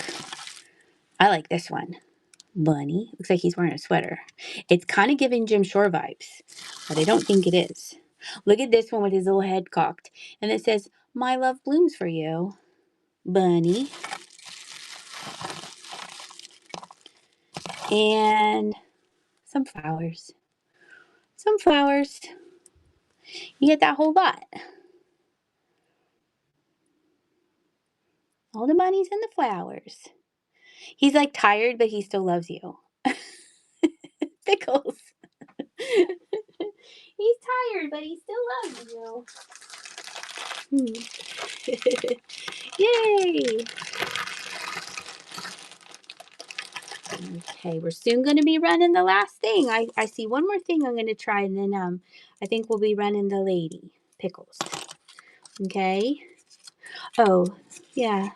I like this one. Bunny. Looks like he's wearing a sweater. It's kind of giving Jim Shore vibes, but I don't think it is. Look at this one with his little head cocked. And it says, my love blooms for you. Bunny. And some flowers. Some flowers. You get that whole lot. All the bunnies and the flowers. He's like tired, but he still loves you. Pickles. He's tired, but he still loves you. Yay! Okay, we're soon going to be running the last thing. I see one more thing I'm going to try, and then I think we'll be running the lady pickles. Okay. Oh, yeah.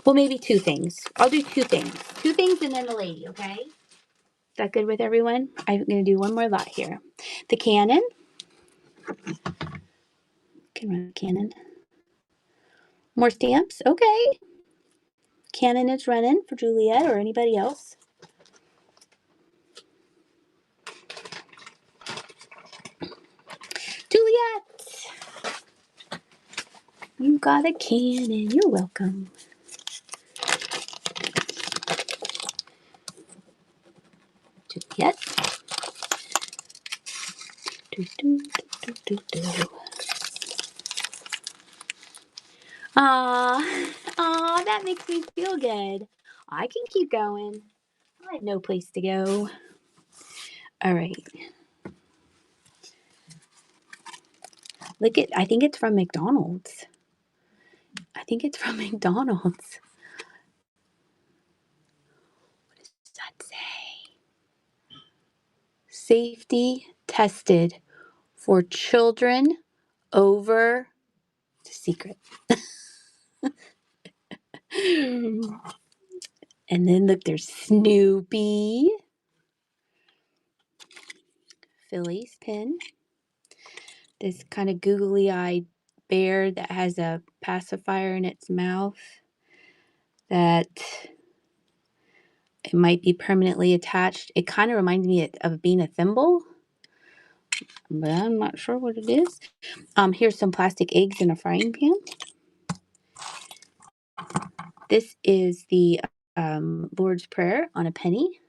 Well, maybe 2 things. I'll do 2 things. 2 things and then the lady, okay? Is that good with everyone? I'm going to do one more lot here. The cannon. Can run the cannon. More stamps. Okay. Cannon is running for Juliet or anybody else. Juliet! You got a cannon. You're welcome. Juliet. Do, do, do, do, do, do. Aw, that makes me feel good. I can keep going. I have no place to go. All right. Look at, I think it's from McDonald's. I think it's from McDonald's. What does that say? Safety tested for children over the secret. And then look, there's Snoopy. Philly's pin. This kind of googly-eyed bear that has a pacifier in its mouth that it might be permanently attached. It kind of reminds me of being a thimble, but I'm not sure what it is. Here's some plastic eggs in a frying pan. This is the Lord's Prayer on a penny.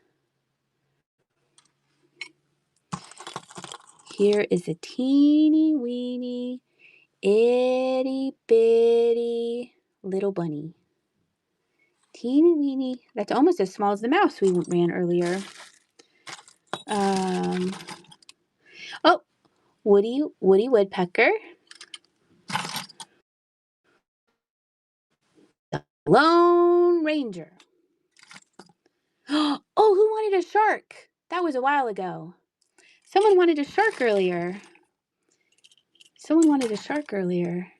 Here is a teeny weeny itty bitty little bunny. Teeny weeny. That's almost as small as the mouse we ran earlier. Oh, Woody Woodpecker. The Lone Ranger. Oh, who wanted a shark? That was a while ago. Someone wanted a shark earlier. Someone wanted a shark earlier.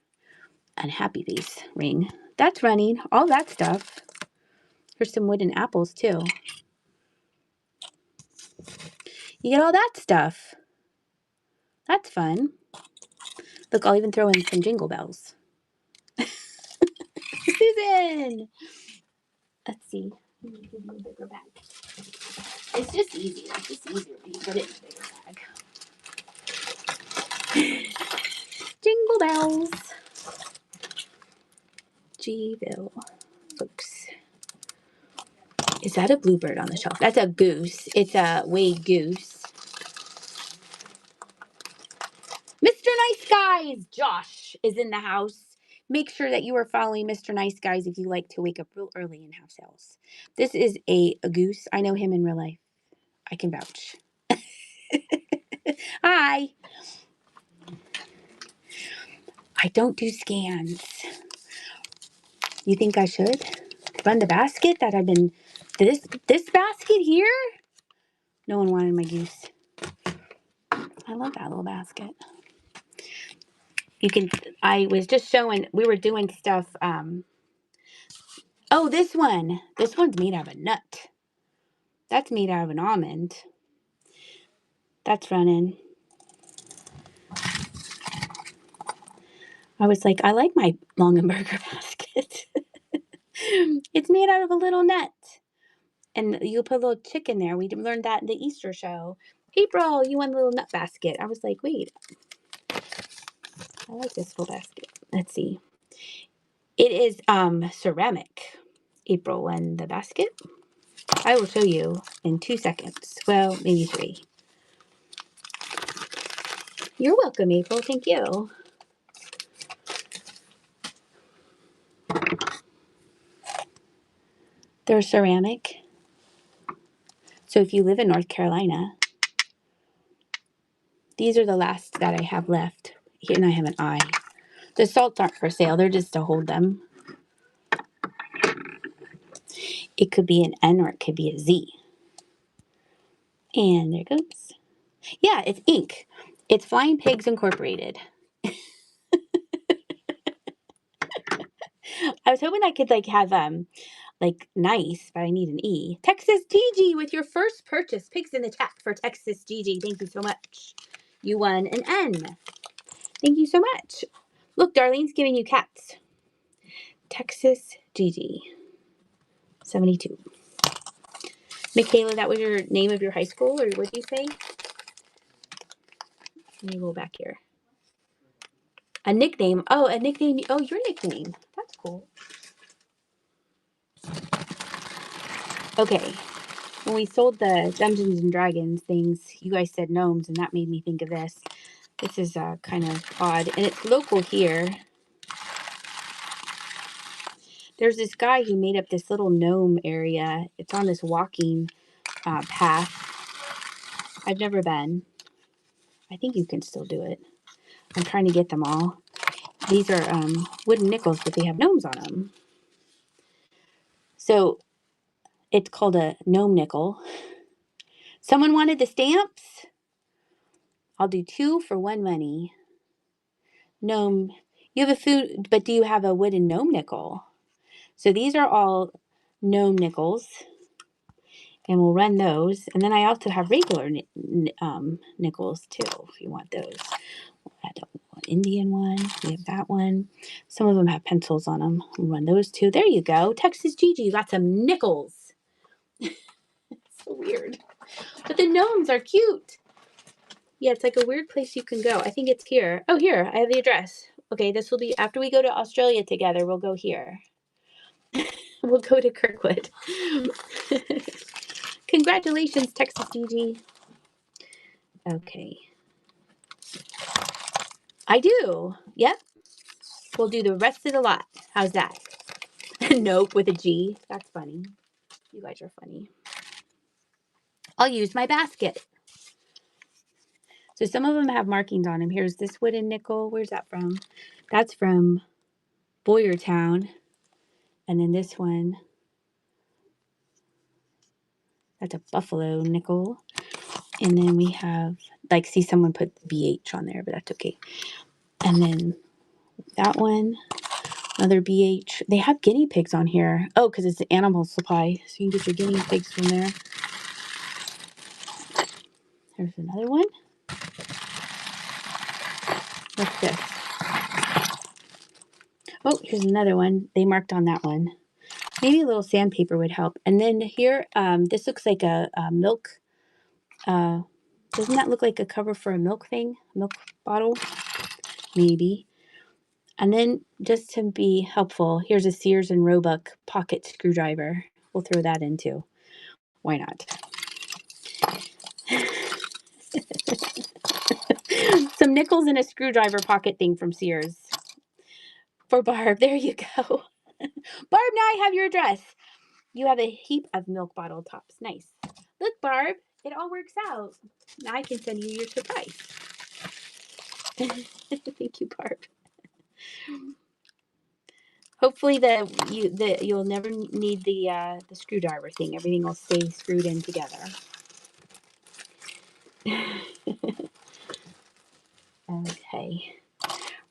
And happy face ring. That's running. All that stuff. Here's some wooden apples too. You get all that stuff. That's fun. Look, I'll even throw in some jingle bells. Susan! Let's see. Give me a bigger bag. It's just easier. It's just easier when you put it in a bigger bag. Jingle bells. G-ville. Folks. Is that a bluebird on the shelf? That's a goose. It's a Wade goose. Mr. Nice Guys! Josh is in the house. Make sure that you are following Mr. Nice Guys if you like to wake up real early and have sales. This is a goose. I know him in real life. I can vouch. Hi. I don't do scans. You think I should run the basket that I've been this basket here? No one wanted my goose. I love that little basket. You can I was just showing we were doing stuff oh, this one. This one's made out of a nut. That's made out of an almond. That's running. I was like, I like my Longenberger basket. It's made out of a little nut. And you put a little chick in there. We learned that in the Easter show. April, you want a little nut basket. I was like, wait. I like this little basket. Let's see. It is ceramic. April won the basket. I will show you in 2 seconds. Well, maybe 3. You're welcome, April. Thank you. They're ceramic. So if you live in North Carolina, these are the last that I have left. Here, and I have an eye. The salts aren't for sale. They're just to hold them. It could be an N or it could be a Z. And there it goes. Yeah, it's ink. It's Flying Pigs Incorporated. I was hoping I could have nice, but I need an E. Texas Gigi with your first purchase. Pigs in the chat for Texas Gigi. Thank you so much. You won an N. Thank you so much. Look, Darlene's giving you cats. Texas Gigi. 72. Michaela, that was your name of your high school, or what did you say? Let me go back here. A nickname. Oh, a nickname. Oh, your nickname. That's cool. Okay. When we sold the Dungeons and Dragons things, you guys said gnomes, and that made me think of this. This is kind of odd, and it's local here. There's this guy who made up this little gnome area. It's on this walking path. I've never been. I think you can still do it. I'm trying to get them all. These are wooden nickels, but they have gnomes on them. So it's called a gnome nickel. Someone wanted the stamps? I'll do 2 for 1 money. Gnome. You have a food, but do you have a wooden gnome nickel? So these are all gnome nickels. And we'll run those. And then I also have regular nickels too, if you want those. We'll add an Indian one. We have that one. Some of them have pencils on them. We'll run those too. There you go. Texas Gigi got some nickels. So weird. But the gnomes are cute. Yeah, it's like a weird place you can go. I think it's here. Oh, here. I have the address. Okay, this will be after we go to Australia together. We'll go here. We'll go to Kirkwood. Congratulations, Texas Gigi. Okay. I do. Yep. We'll do the rest of the lot. How's that? Nope, with a G. That's funny. You guys are funny. I'll use my basket. So some of them have markings on them. Here's this wooden nickel. Where's that from? That's from Boyertown. And then this one, that's a buffalo nickel. And then we have like see someone put BH on there, but that's okay. And then that one, another BH. They have guinea pigs on here. Oh, because it's an animal supply, so you can get your guinea pigs from there. There's another one. What's this? Oh, here's another one. They marked on that one. Maybe a little sandpaper would help. And then here, this looks like a milk. Doesn't that look like a cover for a milk thing? Milk bottle? Maybe. And then just to be helpful, here's a Sears and Roebuck pocket screwdriver. We'll throw that in too. Why not? Some nickels and a screwdriver pocket thing from Sears. For Barb. There you go. Barb, now I have your address. You have a heap of milk bottle tops. Nice. Look, Barb, it all works out. Now I can send you your surprise. Thank you, Barb. Hopefully you'll never need the screwdriver thing. Everything will stay screwed in together. Okay.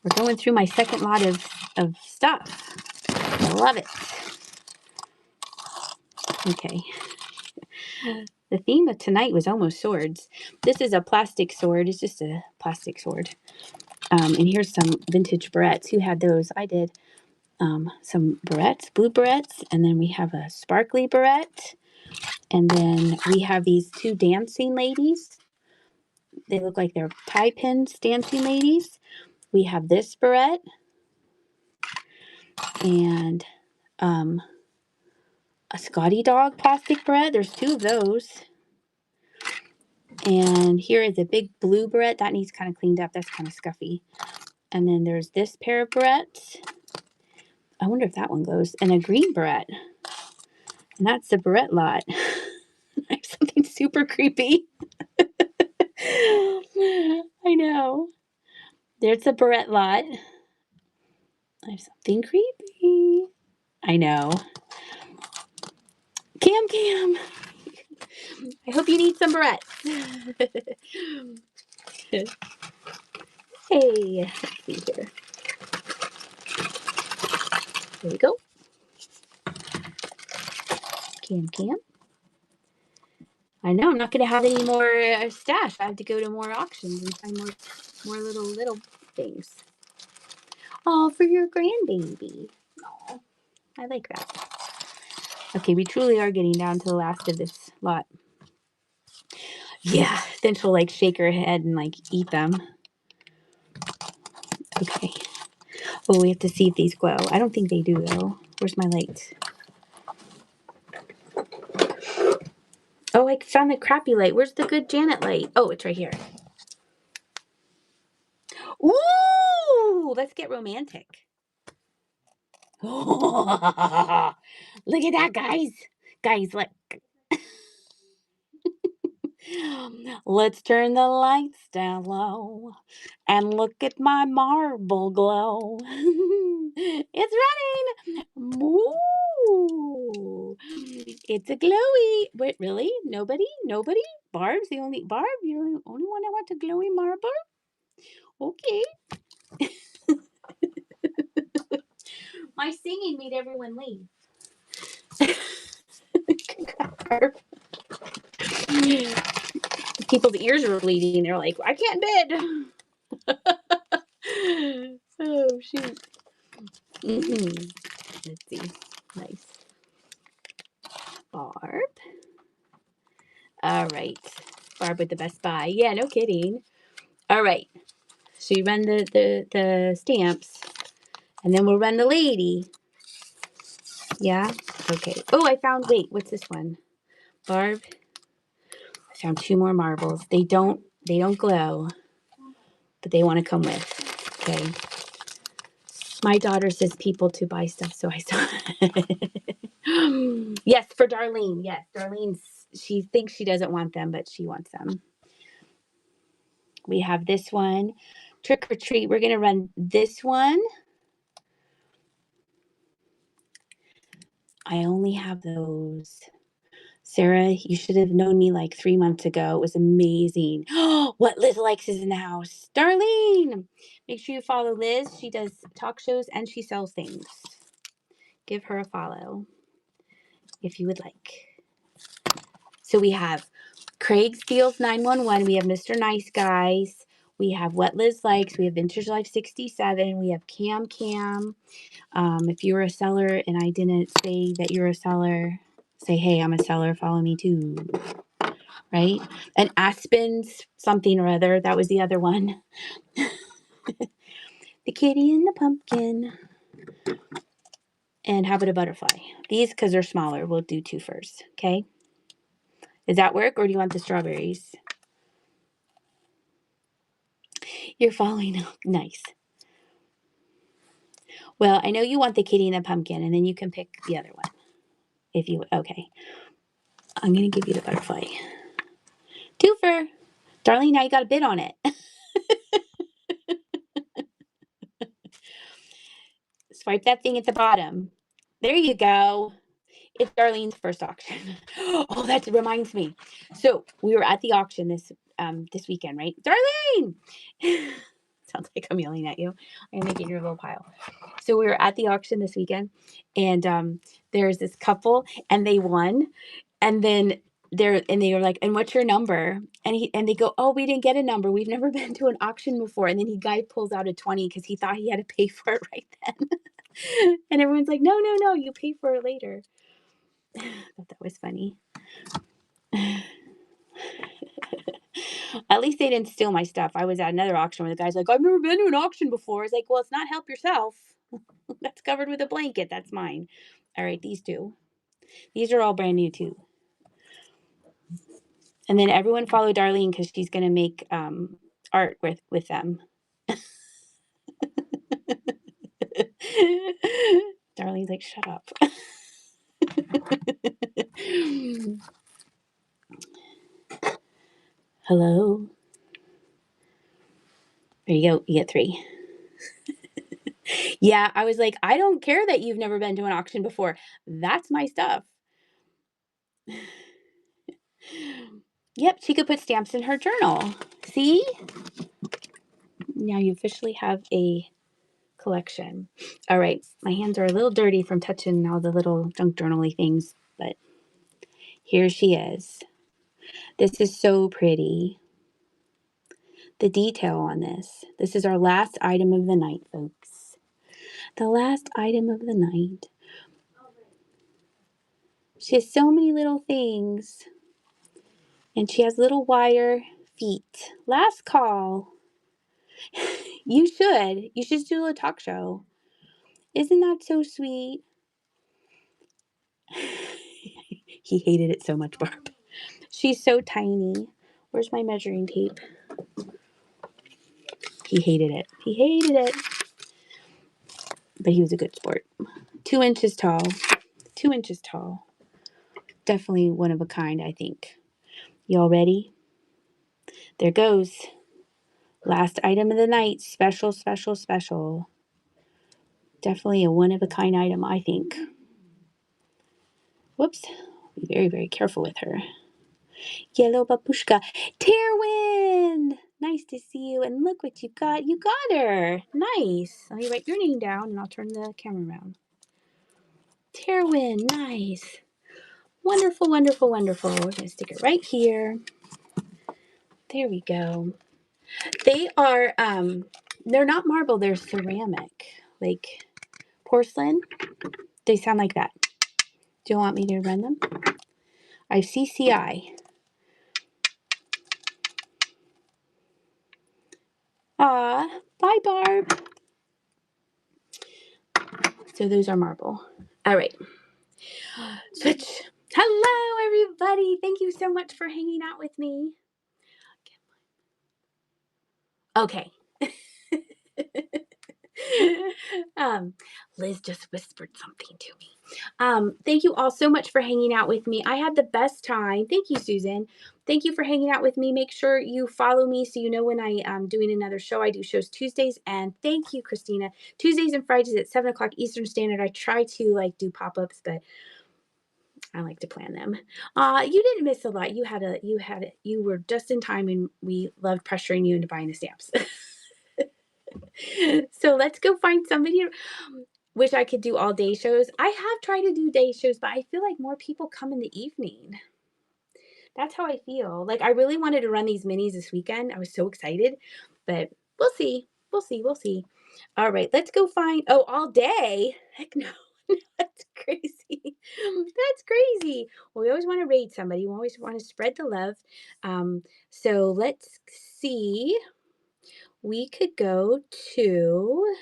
We're going through my second lot of stuff. I love it. Okay. The theme of tonight was almost swords. This is a plastic sword. It's just a plastic sword. And here's some vintage barrettes. Who had those? I did. Some barrettes, blue barrettes, and then we have a sparkly barrette. And then we have these two dancing ladies. They look like they're tie pins dancing ladies. We have this barrette. And a Scotty dog plastic barrette. There's two of those. And here is a big blue barrette. That needs kind of cleaned up. That's kind of scuffy. And then there's this pair of barrettes. I wonder if that one goes. And a green barrette. And that's the barrette lot. I have something super creepy. I know. There's a barrette lot. I have something creepy. I know. Cam. I hope you need some barrettes. Hey, let's see here. There we go. Cam. I know I'm not going to have any more stash. I have to go to more auctions and find more little things. Oh, for your grandbaby. Oh, I like that. Okay, we truly are getting down to the last of this lot. Yeah, then she'll like shake her head and like eat them. Okay. Oh, we have to see if these glow. I don't think they do though. Where's my light? Oh, I found the crappy light. Where's the good Janet light? Oh, it's right here. Ooh, let's get romantic. Oh, look at that, guys. Guys, look. Let's turn the lights down low and look at my marble glow. It's running. Ooh, it's a glowy. Wait, really? Nobody? Barb's the only Barb. You're the only one that wants a glowy marble. Okay. My singing made everyone leave. Barb. People's ears were bleeding. They're like, I can't bid. Oh, shoot. Let's see. Nice. Barb. All right. Barb with the Best Buy. Yeah, no kidding. All right. So you run the stamps, and then we'll run the lady. Yeah? Okay. Oh, wait, what's this one? Barb. I found two more marbles. They don't glow, but they want to come with. Okay. My daughter says people to buy stuff, so I saw. Yes, for Darlene. Yes, she thinks she doesn't want them, but she wants them. We have this one. Trick or treat. We're going to run this one. I only have those Sarah, you should have known me like 3 months ago. It was amazing. What Liz likes is in the house. Darlene, make sure you follow Liz. She does talk shows and she sells things. Give her a follow if you would like. So we have Craig Steele's 911. We have Mr. Nice Guys. We have What Liz Likes. We have Vintage Life 67. We have Cam Cam. If you're a seller and I didn't say that you're a seller, say, hey, I'm a seller. Follow me too. Right? And Aspen's something or other. That was the other one. The Kitty and the Pumpkin. And how about a butterfly? These, because they're smaller, we'll do 2 first. Okay? Does that work, or do you want the strawberries? You're following. Nice. Well, I know you want the kitty and the pumpkin, and then you can pick the other one. If you, okay. I'm going to give you the butterfly. Twofer. Darling, now you got a bid on it. Swipe that thing at the bottom. There you go. It's Darlene's first auction. Oh, that reminds me. So we were at the auction this weekend, right? Darlene! Sounds like I'm yelling at you. I'm making your little pile. So we were at the auction this weekend, and there's this couple, and they won, and then they were like, and what's your number? And they go, oh, we didn't get a number. We've never been to an auction before. And then guy pulls out a 20 because he thought he had to pay for it right then. And everyone's like, no, you pay for it later. I thought that was funny. At least they didn't steal my stuff. I was at another auction where the guy's like, I've never been to an auction before. I was like, well, it's not help yourself. That's covered with a blanket. That's mine. All right, these 2. These are all brand new too. And then everyone follow Darlene because she's going to make art with them. Darlene's like, shut up. Hello. There you go. You get 3. Yeah, I was like, I don't care that you've never been to an auction before. That's my stuff. Yep, she could put stamps in her journal. See? Now you officially have a collection. All right, my hands are a little dirty from touching all the little junk journal-y things, but here she is. This is so pretty. The detail on this. This is our last item of the night, folks. The last item of the night. She has so many little things. And she has little wire feet. Last call. You should. You should do a talk show. Isn't that so sweet? He hated it so much, Barb. She's so tiny. Where's my measuring tape? He hated it. He hated it. But he was a good sport. 2 inches tall. 2 inches tall. Definitely one of a kind, I think. Y'all ready? There goes. Last item of the night. Special, special, special. Definitely a one of a kind item, I think. Whoops. Be very, very careful with her. Yellow babushka. Terwin! Nice to see you. And look what you got. You got her. Nice. Let me write your name down and I'll turn the camera around. Terwin. Nice. Wonderful, wonderful, wonderful. We're going to stick it right here. There we go. They are, they're not marble. They're ceramic. Like porcelain. They sound like that. Do you want me to run them? I have CCI. Aw, bye, Barb. So those are marble. All right. Switch. Hello, everybody. Thank you so much for hanging out with me. Okay. Liz just whispered something to me. Thank you all so much for hanging out with me. I had the best time. Thank you, Susan. Thank you for hanging out with me. Make sure you follow me so you know when I am doing another show. I do shows Tuesdays, and thank you, Christina. Tuesdays and Fridays at 7 o'clock Eastern Standard. I try to do pop-ups, but I like to plan them. You didn't miss a lot. You were just in time, and we loved pressuring you into buying the stamps. So let's go find somebody. Wish I could do all day shows. I have tried to do day shows, but I feel like more people come in the evening. That's how I feel. Like I really wanted to run these minis this weekend. I was so excited, but we'll see. We'll see. We'll see. All right, let's go find. Oh, all day? Heck no. That's crazy. That's crazy. Well, we always want to raid somebody. We always want to spread the love. So let's see. We could go to,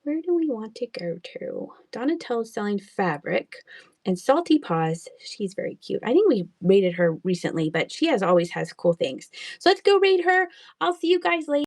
where do we want to go to? Donatello's selling fabric, and Salty Paws, she's very cute. I think we raided her recently, but she always has cool things. So let's go raid her. I'll see you guys later.